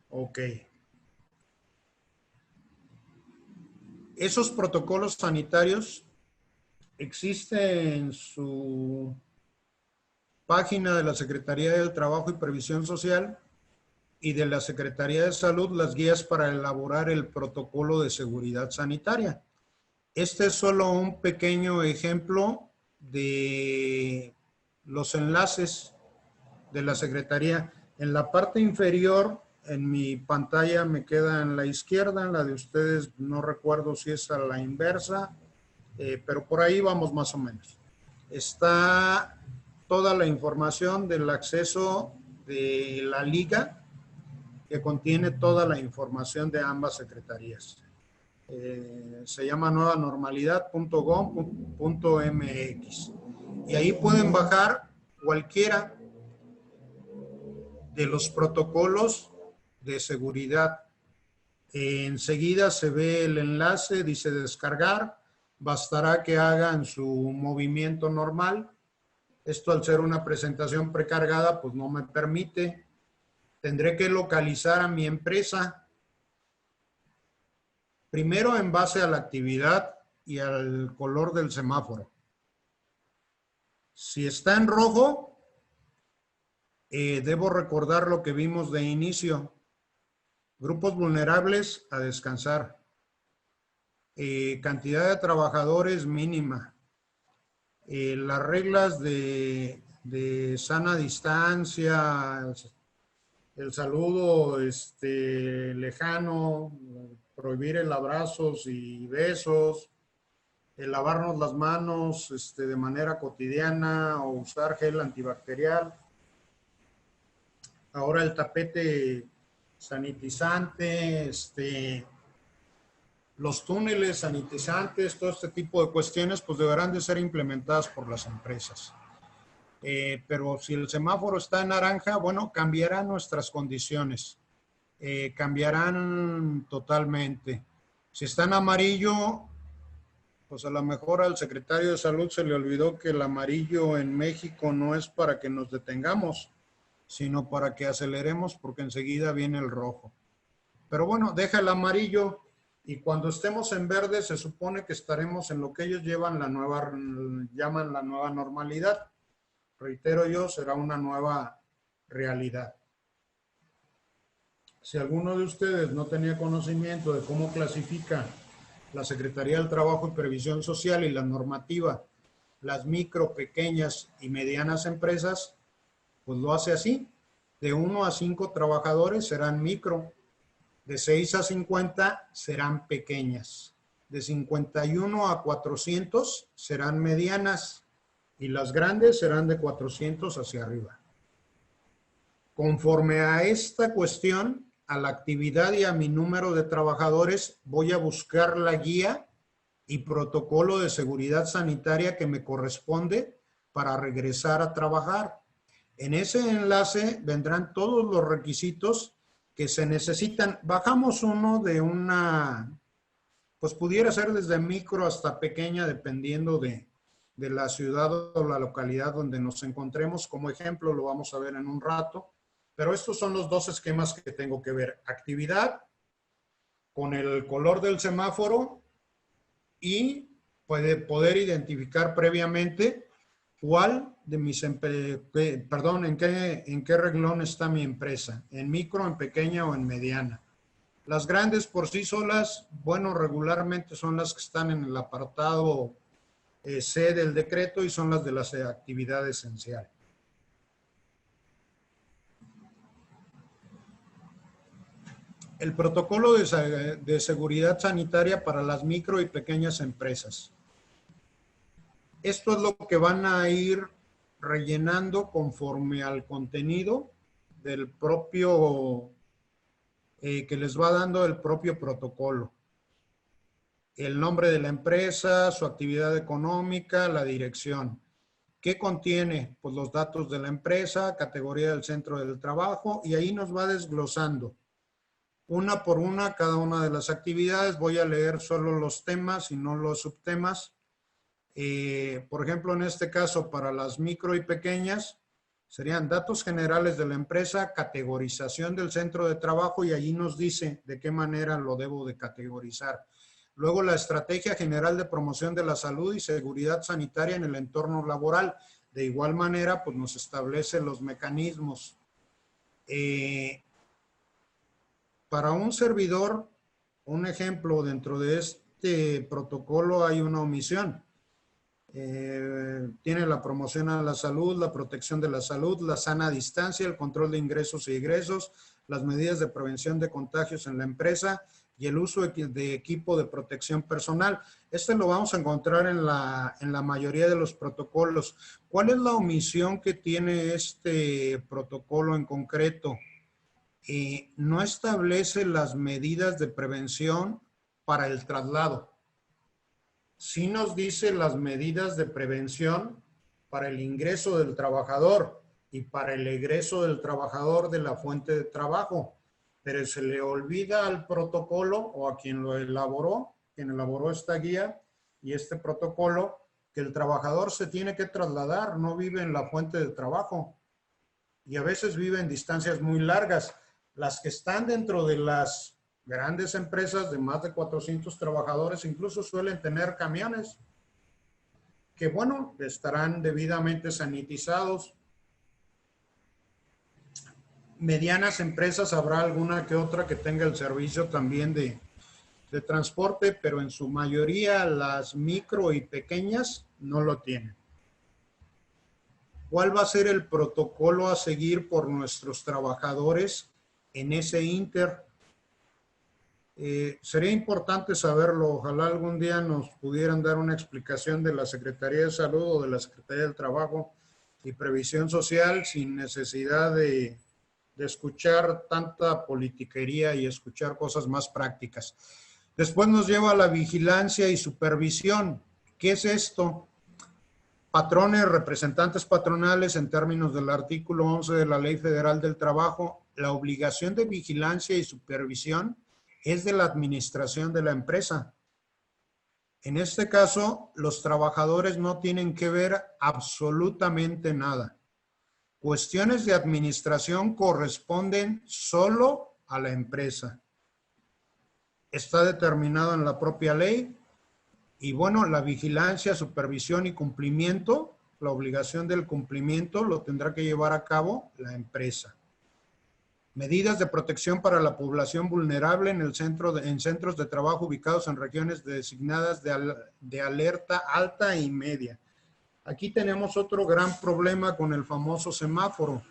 Ok. Esos protocolos sanitarios existen en su página de la Secretaría del Trabajo y Previsión Social y de la Secretaría de Salud, las guías para elaborar el protocolo de seguridad sanitaria. Este es solo un pequeño ejemplo de los enlaces de la Secretaría. En la parte inferior, en mi pantalla me queda en la izquierda, en la de ustedes no recuerdo si es a la inversa, pero por ahí vamos más o menos. Está toda la información del acceso de la liga, que contiene toda la información de ambas secretarías. Se llama nuevanormalidad.gov.mx y ahí pueden bajar cualquiera de los protocolos de seguridad. Enseguida se ve el enlace, dice descargar, bastará que hagan su movimiento normal. Esto, al ser una presentación precargada, pues no me permite. Tendré que localizar a mi empresa, primero en base a la actividad y al color del semáforo. Si está en rojo, debo recordar lo que vimos de inicio. Grupos vulnerables a descansar. Cantidad de trabajadores mínima. Las reglas de sana distancia, el saludo lejano, prohibir el abrazos y besos, el lavarnos las manos de manera cotidiana o usar gel antibacterial. Ahora el tapete sanitizante, los túneles sanitizantes, todo este tipo de cuestiones, pues deberán de ser implementadas por las empresas. Pero si el semáforo está en naranja, bueno, cambiarán nuestras condiciones, cambiarán totalmente. Si está en amarillo, pues a lo mejor al secretario de Salud se le olvidó que el amarillo en México no es para que nos detengamos, sino para que aceleremos, porque enseguida viene el rojo. Pero bueno, deja el amarillo y cuando estemos en verde se supone que estaremos en lo que ellos llaman la nueva normalidad. Reitero yo, será una nueva realidad. Si alguno de ustedes no tenía conocimiento de cómo clasifica la Secretaría del Trabajo y Previsión Social y la normativa, las micro, pequeñas y medianas empresas, pues lo hace así. De 1 a 5 trabajadores serán micro, de 6 a 50 serán pequeñas, de 51 a 400 serán medianas y las grandes serán de 400 hacia arriba. Conforme a esta cuestión, a la actividad y a mi número de trabajadores, voy a buscar la guía y protocolo de seguridad sanitaria que me corresponde para regresar a trabajar. En ese enlace vendrán todos los requisitos que se necesitan. Bajamos uno de una, pues pudiera ser desde micro hasta pequeña, dependiendo de la ciudad o la localidad donde nos encontremos. Como ejemplo, lo vamos a ver en un rato. Pero estos son los dos esquemas que tengo que ver. Actividad con el color del semáforo y poder identificar previamente cuál de mis, en qué renglón está mi empresa, en micro, en pequeña o en mediana. Las grandes por sí solas, bueno, regularmente son las que están en el apartado C del decreto y son las de la actividad esencial. El protocolo de seguridad sanitaria para las micro y pequeñas empresas. Esto es lo que van a ir rellenando conforme al contenido del propio, que les va dando el propio protocolo. el nombre de la empresa, su actividad económica, la dirección. ¿Qué contiene? Pues los datos de la empresa, categoría del centro del trabajo, y ahí nos va desglosando una por una cada una de las actividades. Voy a leer solo los temas y no los subtemas. Por ejemplo, en este caso, para las micro y pequeñas, serían datos generales de la empresa, categorización del centro de trabajo, y allí nos dice de qué manera lo debo de categorizar. Luego, la estrategia general de promoción de la salud y seguridad sanitaria en el entorno laboral. De igual manera, pues nos establece los mecanismos. Para un servidor, un ejemplo, dentro de este protocolo hay una omisión. Tiene la promoción a la salud, la protección de la salud, la sana distancia, el control de ingresos y egresos, las medidas de prevención de contagios en la empresa y el uso de equipo de protección personal. Este lo vamos a encontrar en la mayoría de los protocolos. ¿Cuál es la omisión que tiene este protocolo en concreto? No establece las medidas de prevención para el traslado. Sí nos dice las medidas de prevención para el ingreso del trabajador y para el egreso del trabajador de la fuente de trabajo, pero se le olvida al protocolo o a quien lo elaboró, quien elaboró esta guía y este protocolo, que el trabajador se tiene que trasladar, no vive en la fuente de trabajo y a veces vive en distancias muy largas. Las que están dentro de las grandes empresas de más de 400 trabajadores incluso suelen tener camiones que, bueno, estarán debidamente sanitizados. Medianas empresas habrá alguna que otra que tenga el servicio también de transporte, pero en su mayoría las micro y pequeñas no lo tienen. ¿Cuál va a ser el protocolo a seguir por nuestros trabajadores en ese inter? Sería importante saberlo. Ojalá algún día nos pudieran dar una explicación de la Secretaría de Salud o de la Secretaría del Trabajo y Previsión Social sin necesidad de escuchar tanta politiquería y escuchar cosas más prácticas. Después nos lleva a la vigilancia y supervisión. ¿Qué es esto? Patrones, representantes patronales en términos del artículo 11 de la Ley Federal del Trabajo. La obligación de vigilancia y supervisión es de la administración de la empresa. En este caso, los trabajadores no tienen que ver absolutamente nada. Cuestiones de administración corresponden solo a la empresa. Está determinado en la propia ley y, bueno, la vigilancia, supervisión y cumplimiento, la obligación del cumplimiento lo tendrá que llevar a cabo la empresa. Medidas de protección para la población vulnerable en centros de trabajo ubicados en regiones designadas de alerta alta y media. Aquí tenemos otro gran problema con el famoso semáforo.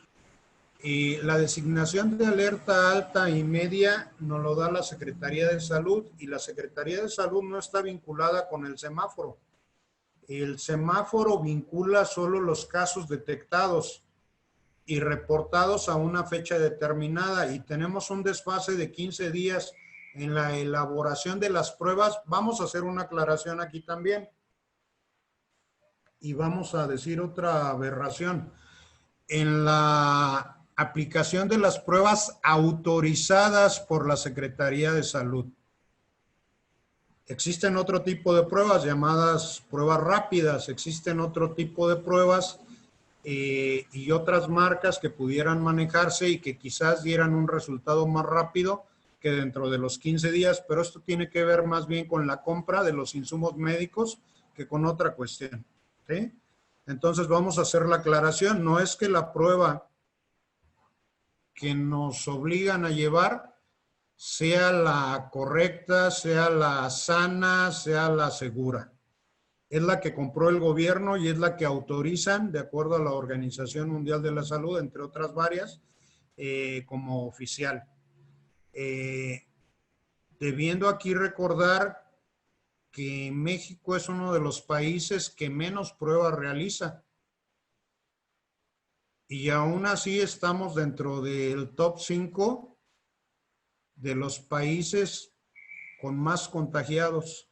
La designación de alerta alta y media nos lo da la Secretaría de Salud y la Secretaría de Salud no está vinculada con el semáforo. El semáforo vincula solo los casos detectados y reportados a una fecha determinada y tenemos un desfase de 15 días en la elaboración de las pruebas. Vamos a hacer una aclaración aquí también y vamos a decir otra aberración. En la aplicación de las pruebas autorizadas por la Secretaría de Salud. Existen otro tipo de pruebas llamadas pruebas rápidas, existen otro tipo de pruebas y otras marcas que pudieran manejarse y que quizás dieran un resultado más rápido que dentro de los 15 días, pero esto tiene que ver más bien con la compra de los insumos médicos que con otra cuestión, ¿sí? Entonces vamos a hacer la aclaración, no es que la prueba que nos obligan a llevar sea la correcta, sea la sana, sea la segura. Es la que compró el gobierno y es la que autorizan, de acuerdo a la Organización Mundial de la Salud, entre otras varias, como oficial. Debiendo aquí recordar que México es uno de los países que menos pruebas realiza. Y aún así estamos dentro del top 5 de los países con más contagiados.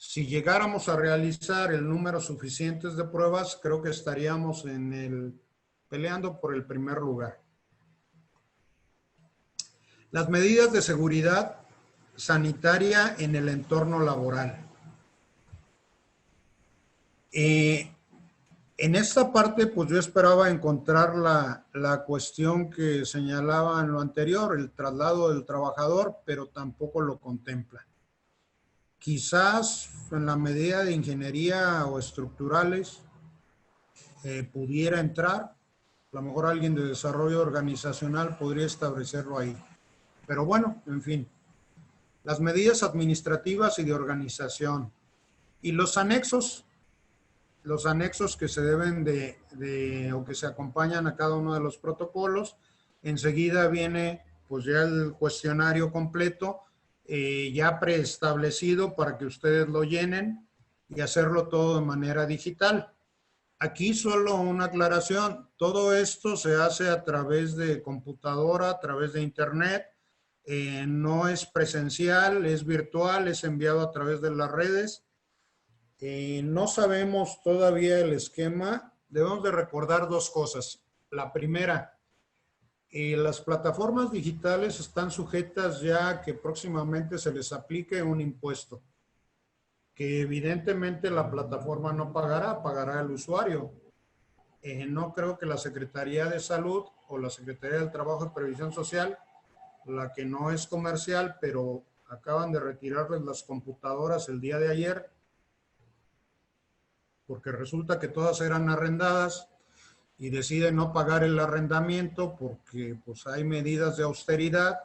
Si llegáramos a realizar el número suficientes de pruebas, creo que estaríamos peleando por el primer lugar. Las medidas de seguridad sanitaria en el entorno laboral. En esta parte, pues yo esperaba encontrar la cuestión que señalaba en lo anterior, el traslado del trabajador, pero tampoco lo contempla. Quizás en la medida de ingeniería o estructurales pudiera entrar, a lo mejor alguien de desarrollo organizacional podría establecerlo ahí. Pero bueno, en fin. Las medidas administrativas y de organización. Y los anexos que se deben o que se acompañan a cada uno de los protocolos. Enseguida viene pues ya el cuestionario completo, ya preestablecido para que ustedes lo llenen y hacerlo todo de manera digital. Aquí solo una aclaración, todo esto se hace a través de computadora, a través de internet, no es presencial, es virtual, es enviado a través de las redes. No sabemos todavía el esquema. Debemos de recordar dos cosas. La primera, las plataformas digitales están sujetas ya a que próximamente se les aplique un impuesto, que evidentemente la plataforma no pagará, pagará el usuario. No creo que la Secretaría de Salud o la Secretaría del Trabajo y Previsión Social, la que no es comercial, pero acaban de retirarles las computadoras el día de ayer, porque resulta que todas eran arrendadas y deciden no pagar el arrendamiento porque pues hay medidas de austeridad.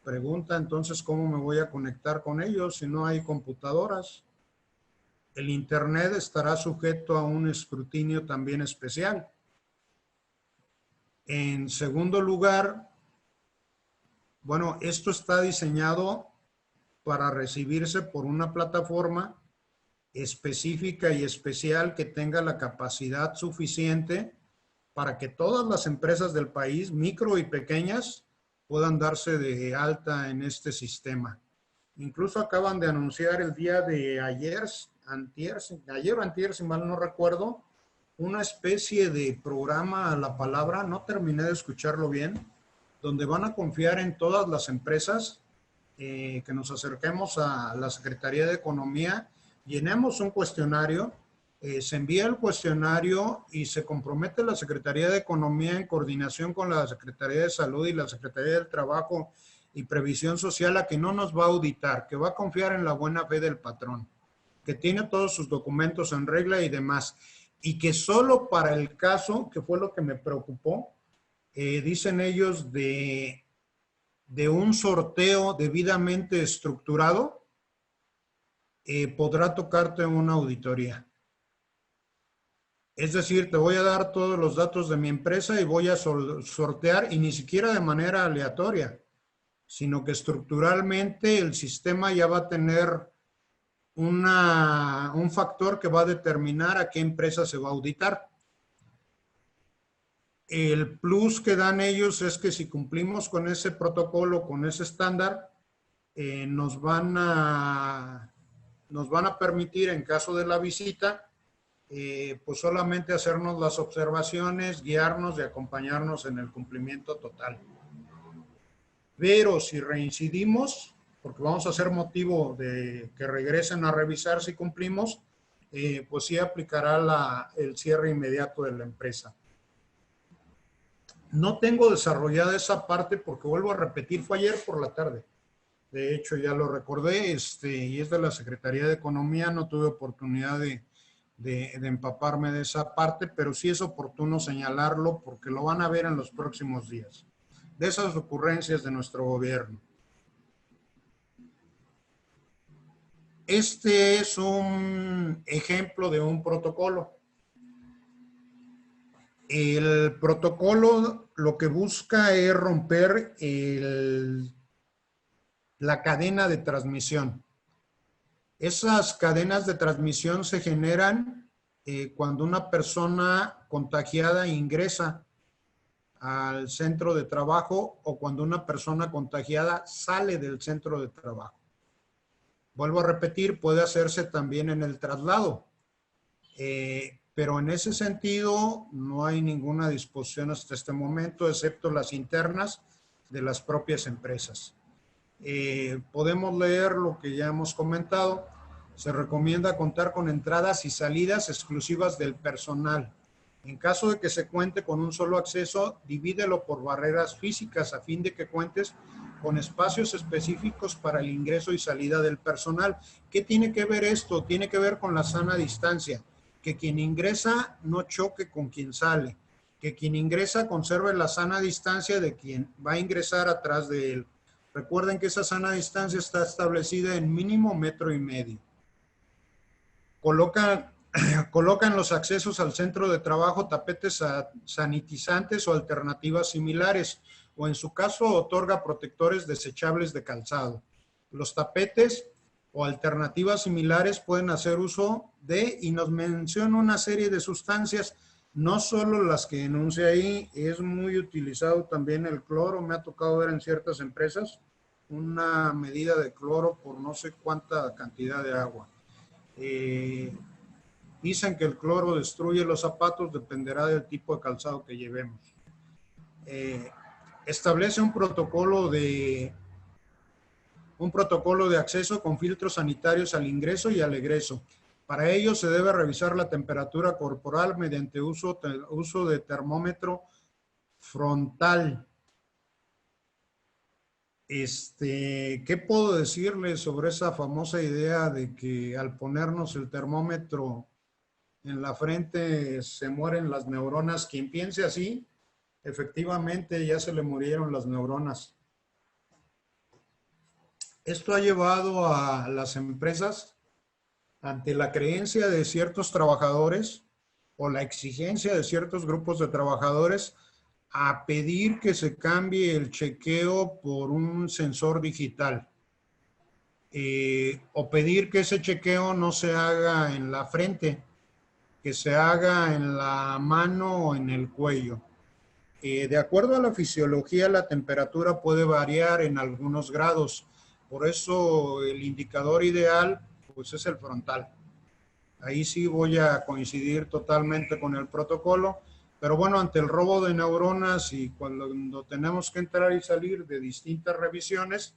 Pregunta entonces cómo me voy a conectar con ellos si no hay computadoras. El internet estará sujeto a un escrutinio también especial. En segundo lugar, bueno, esto está diseñado para recibirse por una plataforma específica y especial que tenga la capacidad suficiente para que todas las empresas del país, micro y pequeñas, puedan darse de alta en este sistema. Incluso acaban de anunciar el día de ayer o antier, si mal no recuerdo, una especie de programa a la palabra, no terminé de escucharlo bien, donde van a confiar en todas las empresas que nos acerquemos a la Secretaría de Economía, llenemos un cuestionario, se envía el cuestionario y se compromete la Secretaría de Economía en coordinación con la Secretaría de Salud y la Secretaría del Trabajo y Previsión Social a que no nos va a auditar, que va a confiar en la buena fe del patrón, que tiene todos sus documentos en regla y demás, y que solo para el caso, que fue lo que me preocupó, dicen ellos de un sorteo debidamente estructurado, podrá tocarte una auditoría. Es decir, te voy a dar todos los datos de mi empresa y voy a sortear, y ni siquiera de manera aleatoria, sino que estructuralmente el sistema ya va a tener un factor que va a determinar a qué empresa se va a auditar. El plus que dan ellos es que si cumplimos con ese protocolo, con ese estándar, nos van a permitir, en caso de la visita, pues solamente hacernos las observaciones, guiarnos y acompañarnos en el cumplimiento total. Pero si reincidimos, porque vamos a hacer motivo de que regresen a revisar si cumplimos, pues sí aplicará el cierre inmediato de la empresa. No tengo desarrollada esa parte porque vuelvo a repetir, fue ayer por la tarde. De hecho, ya lo recordé, y es de la Secretaría de Economía, no tuve oportunidad de empaparme de esa parte, pero sí es oportuno señalarlo porque lo van a ver en los próximos días, de esas ocurrencias de nuestro gobierno. Este es un ejemplo de un protocolo. El protocolo lo que busca es romper la cadena de transmisión. Esas cadenas de transmisión se generan cuando una persona contagiada ingresa al centro de trabajo o cuando una persona contagiada sale del centro de trabajo. Vuelvo a repetir, puede hacerse también en el traslado. Pero en ese sentido no hay ninguna disposición hasta este momento, excepto las internas de las propias empresas. Podemos leer lo que ya hemos comentado. Se recomienda contar con entradas y salidas exclusivas del personal. En caso de que se cuente con un solo acceso, divídelo por barreras físicas a fin de que cuentes con espacios específicos para el ingreso y salida del personal. ¿Qué tiene que ver esto? Tiene que ver con la sana distancia. Que quien ingresa no choque con quien sale. Que quien ingresa conserve la sana distancia de quien va a ingresar atrás de él. Recuerden que esa sana distancia está establecida en mínimo 1,5 metros. Colocan los accesos al centro de trabajo tapetes sanitizantes o alternativas similares, o en su caso otorga protectores desechables de calzado. Los tapetes o alternativas similares pueden hacer uso de, y nos menciona una serie de sustancias, no solo las que enuncia ahí, es muy utilizado también el cloro. Me ha tocado ver en ciertas empresas una medida de cloro por no sé cuánta cantidad de agua. Dicen que el cloro destruye los zapatos, dependerá del tipo de calzado que llevemos. Establece un protocolo de acceso con filtros sanitarios al ingreso y al egreso. Para ello se debe revisar la temperatura corporal mediante uso de termómetro frontal. ¿Qué puedo decirles sobre esa famosa idea de que al ponernos el termómetro en la frente se mueren las neuronas? Quien piense así, efectivamente ya se le murieron las neuronas. Esto ha llevado a las empresas, ante la creencia de ciertos trabajadores o la exigencia de ciertos grupos de trabajadores, a pedir que se cambie el chequeo por un sensor digital. O pedir que ese chequeo no se haga en la frente, que se haga en la mano o en el cuello. De acuerdo a la fisiología, la temperatura puede variar en algunos grados. Por eso el indicador ideal pues es el frontal. Ahí sí voy a coincidir totalmente con el protocolo. Pero bueno, ante el robo de neuronas y cuando tenemos que entrar y salir de distintas revisiones,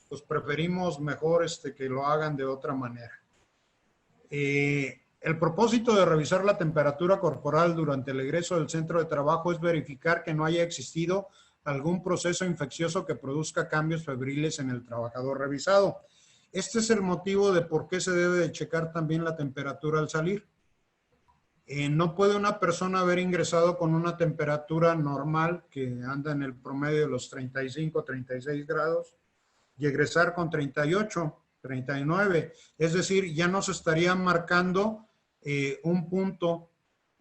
pues preferimos mejor que lo hagan de otra manera. El propósito de revisar la temperatura corporal durante el egreso del centro de trabajo es verificar que no haya existido algún proceso infeccioso que produzca cambios febriles en el trabajador revisado. Este es el motivo de por qué se debe de checar también la temperatura al salir. No puede una persona haber ingresado con una temperatura normal que anda en el promedio de los 35, 36 grados y egresar con 38, 39. Es decir, ya nos estaría marcando un punto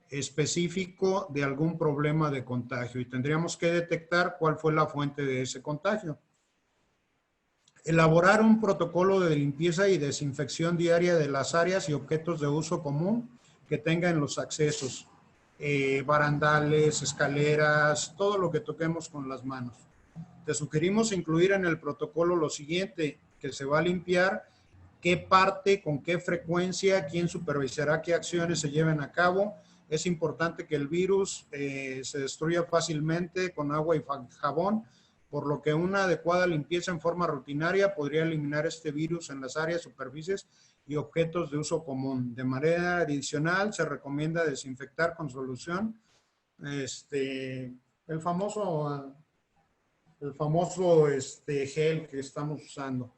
específico de algún problema de contagio y tendríamos que detectar cuál fue la fuente de ese contagio. Elaborar un protocolo de limpieza y desinfección diaria de las áreas y objetos de uso común que tengan los accesos, barandales, escaleras, todo lo que toquemos con las manos. Te sugerimos incluir en el protocolo lo siguiente, que se va a limpiar, qué parte, con qué frecuencia, quién supervisará qué acciones se lleven a cabo. Es importante que el virus se destruya fácilmente con agua y jabón, por lo que una adecuada limpieza en forma rutinaria podría eliminar este virus en las áreas, superficies y objetos de uso común. De manera adicional, se recomienda desinfectar con solución el famoso gel que estamos usando.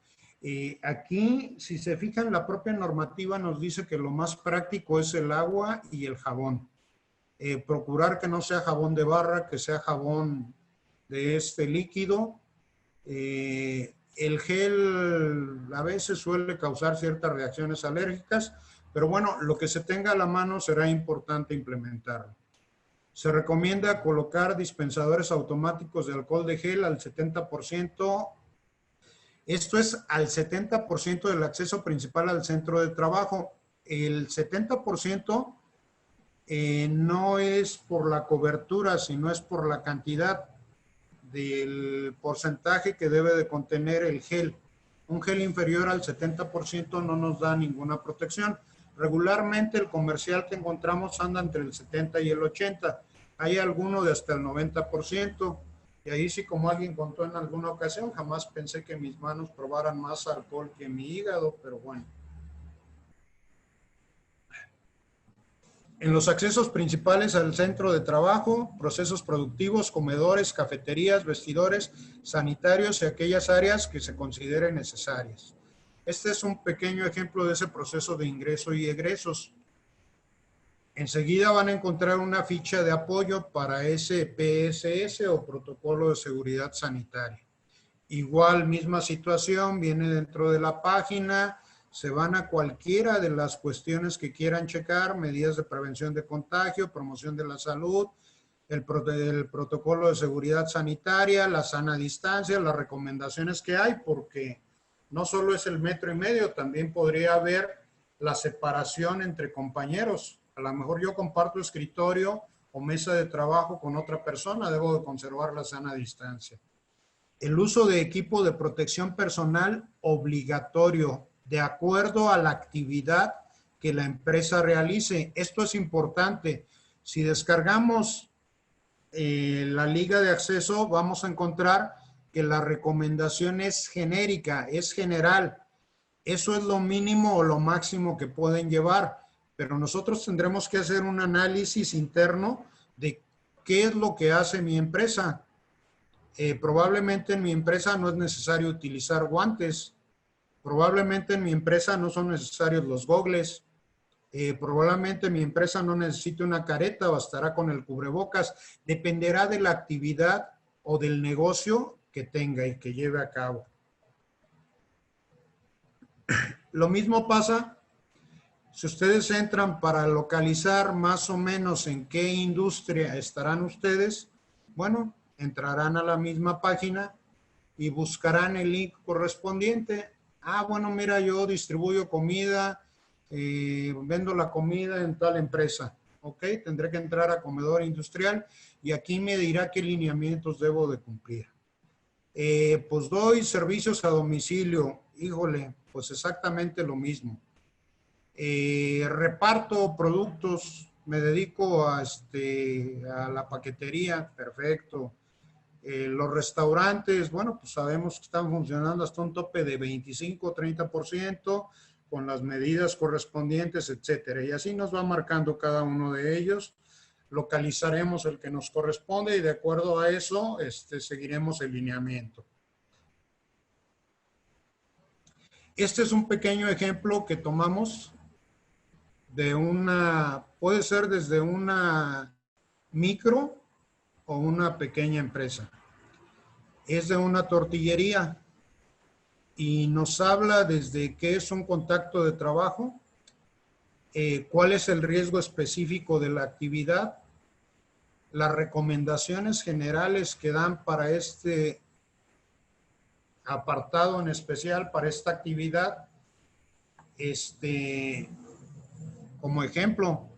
Aquí, si se fijan, la propia normativa nos dice que lo más práctico es el agua y el jabón. Procurar que no sea jabón de barra, que sea jabón de líquido. El gel a veces suele causar ciertas reacciones alérgicas, pero bueno, lo que se tenga a la mano será importante implementarlo. Se recomienda colocar dispensadores automáticos de alcohol de gel al 70%. Esto es al 70% del acceso principal al centro de trabajo. El 70% no es por la cobertura, sino es por la cantidad del porcentaje que debe de contener el gel. Un gel inferior al 70% no nos da ninguna protección. Regularmente el comercial que encontramos anda entre el 70 y el 80. Hay alguno de hasta el 90%. Y ahí sí, como alguien contó en alguna ocasión, jamás pensé que mis manos probaran más alcohol que mi hígado, pero bueno. En los accesos principales al centro de trabajo, procesos productivos, comedores, cafeterías, vestidores, sanitarios y aquellas áreas que se consideren necesarias. Este es un pequeño ejemplo de ese proceso de ingreso y egresos. Enseguida van a encontrar una ficha de apoyo para ese PSS o protocolo de seguridad sanitaria. Igual, misma situación, viene dentro de la página, se van a cualquiera de las cuestiones que quieran checar, medidas de prevención de contagio, promoción de la salud, el protocolo de seguridad sanitaria, la sana distancia, las recomendaciones que hay, porque no solo es el 1,5 metros, también podría haber la separación entre compañeros. A lo mejor yo comparto escritorio o mesa de trabajo con otra persona, debo de conservar la sana distancia. El uso de equipo de protección personal obligatorio, de acuerdo a la actividad que la empresa realice. Esto es importante. Si descargamos la liga de acceso, vamos a encontrar que la recomendación es genérica, es general. Eso es lo mínimo o lo máximo que pueden llevar, pero nosotros tendremos que hacer un análisis interno de qué es lo que hace mi empresa. Probablemente en mi empresa no es necesario utilizar guantes, probablemente en mi empresa no son necesarios los gogles, probablemente mi empresa no necesite una careta, bastará con el cubrebocas, dependerá de la actividad o del negocio que tenga y que lleve a cabo. Lo mismo pasa si ustedes entran para localizar más o menos en qué industria estarán ustedes. Bueno, entrarán a la misma página y buscarán el link correspondiente. Ah, bueno, mira, yo distribuyo comida, vendo la comida en tal empresa. Ok, tendré que entrar a comedor industrial y aquí me dirá qué lineamientos debo de cumplir. Pues doy servicios a domicilio. Híjole, pues exactamente lo mismo. Reparto productos, me dedico a la paquetería, perfecto. Los restaurantes, bueno, pues sabemos que están funcionando hasta un tope de 25-30% con las medidas correspondientes, etcétera. Y así nos va marcando cada uno de ellos. Localizaremos el que nos corresponde y de acuerdo a eso seguiremos el lineamiento. Este es un pequeño ejemplo que tomamos de puede ser desde una micro o una pequeña empresa. Es de una tortillería y nos habla desde qué es un contacto de trabajo, cuál es el riesgo específico de la actividad, las recomendaciones generales que dan para este apartado en especial, para esta actividad, como ejemplo,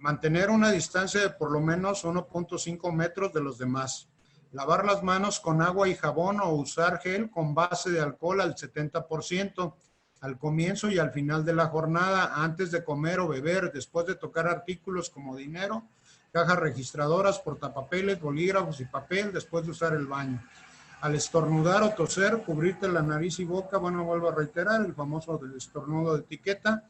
mantener una distancia de por lo menos 1.5 metros de los demás. Lavar las manos con agua y jabón o usar gel con base de alcohol al 70% al comienzo y al final de la jornada, antes de comer o beber, después de tocar artículos como dinero, cajas registradoras, portapapeles, bolígrafos y papel, después de usar el baño. Al estornudar o toser, cubrirte la nariz y boca, bueno, vuelvo a reiterar, el famoso del estornudo de etiqueta,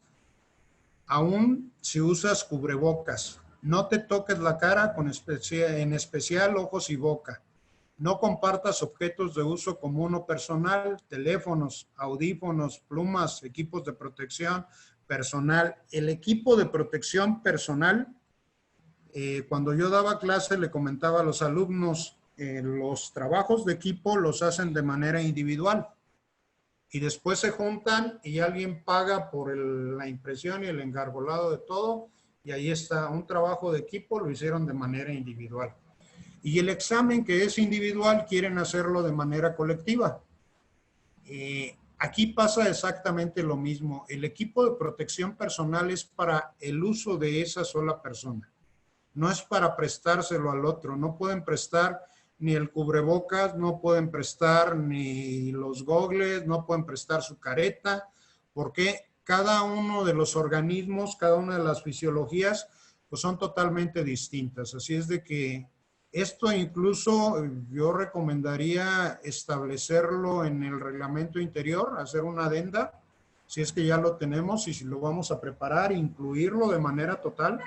aún si usas cubrebocas. No te toques la cara, en especial ojos y boca. No compartas objetos de uso común o personal, teléfonos, audífonos, plumas, equipos de protección personal. El equipo de protección personal, cuando yo daba clase le comentaba a los alumnos, los trabajos de equipo los hacen de manera individual y después se juntan y alguien paga por la impresión y el engargolado de todo y ahí está, un trabajo de equipo lo hicieron de manera individual. Y el examen que es individual quieren hacerlo de manera colectiva. Aquí pasa exactamente lo mismo. El equipo de protección personal es para el uso de esa sola persona. No es para prestárselo al otro. No pueden prestar ni el cubrebocas, no pueden prestar ni los gogles, no pueden prestar su careta, porque cada uno de los organismos, cada una de las fisiologías, pues son totalmente distintas. Así es de que esto incluso yo recomendaría establecerlo en el reglamento interior, hacer una adenda, si es que ya lo tenemos y si lo vamos a preparar, incluirlo de manera total.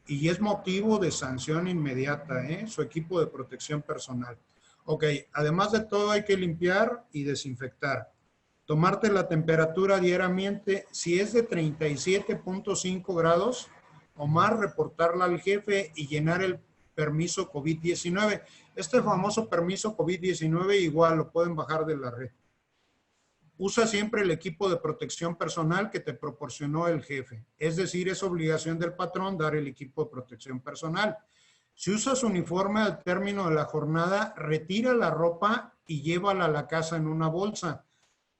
Y es motivo de sanción inmediata, su equipo de protección personal. Ok, además de todo hay que limpiar y desinfectar. Tomarte la temperatura diariamente, si es de 37.5 grados o más, reportarla al jefe y llenar el permiso COVID-19. Este famoso permiso COVID-19 igual lo pueden bajar de la red. Usa siempre el equipo de protección personal que te proporcionó el jefe. Es decir, es obligación del patrón dar el equipo de protección personal. Si usas uniforme al término de la jornada, retira la ropa y llévala a la casa en una bolsa.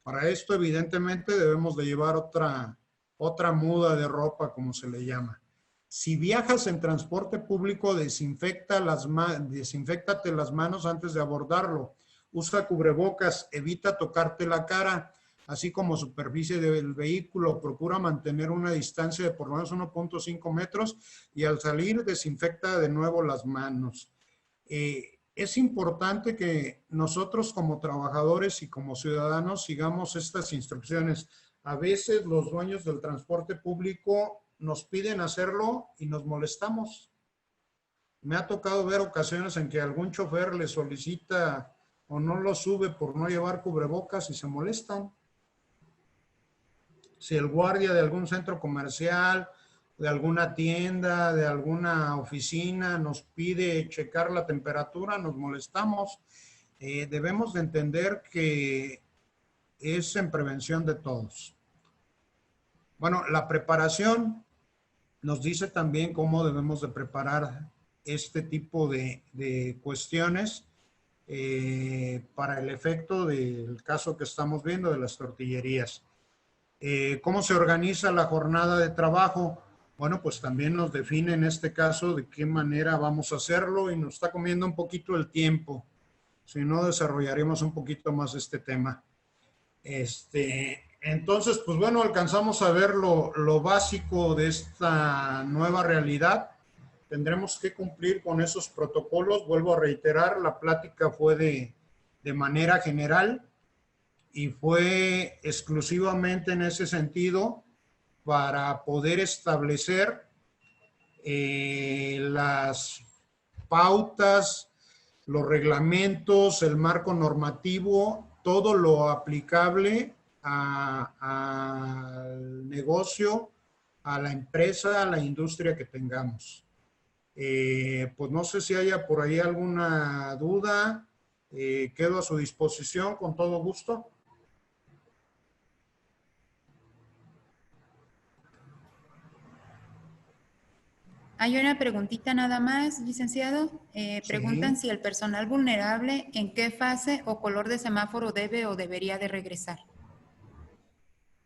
Para esto, evidentemente, debemos de llevar otra muda de ropa, como se le llama. Si viajas en transporte público, desinféctate las manos antes de abordarlo. Usa cubrebocas, evita tocarte la cara, así como superficie del vehículo. Procura mantener una distancia de por lo menos 1.5 metros y al salir desinfecta de nuevo las manos. Es importante que nosotros como trabajadores y como ciudadanos sigamos estas instrucciones. A veces los dueños del transporte público nos piden hacerlo y nos molestamos. Me ha tocado ver ocasiones en que algún chofer le solicita o no lo sube por no llevar cubrebocas y se molestan. Si el guardia de algún centro comercial, de alguna tienda, de alguna oficina nos pide checar la temperatura, nos molestamos. Debemos de entender que es en prevención de todos. Bueno, la preparación nos dice también cómo debemos de preparar este tipo de cuestiones para el efecto del caso que estamos viendo de las tortillerías. ¿Cómo se organiza la jornada de trabajo? Bueno, pues también nos define en este caso de qué manera vamos a hacerlo y nos está comiendo un poquito el tiempo. Si no, desarrollaremos un poquito más este tema. Entonces, pues bueno, alcanzamos a ver lo básico de esta nueva realidad. Tendremos que cumplir con esos protocolos. Vuelvo a reiterar, la plática fue de manera general y fue exclusivamente en ese sentido para poder establecer las pautas, los reglamentos, el marco normativo, todo lo aplicable al negocio, a la empresa, a la industria que tengamos. Pues no sé si haya por ahí alguna duda. Quedo a su disposición con todo gusto. Hay una preguntita nada más, licenciado. Preguntan si el personal vulnerable en qué fase o color de semáforo debe o debería de regresar.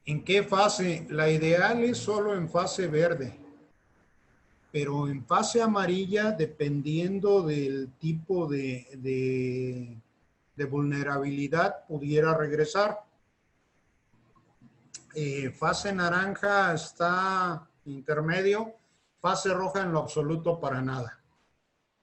¿En qué fase? La ideal es solo en fase verde, pero en fase amarilla, dependiendo del tipo de vulnerabilidad, pudiera regresar. Fase naranja está intermedio, fase roja en lo absoluto para nada.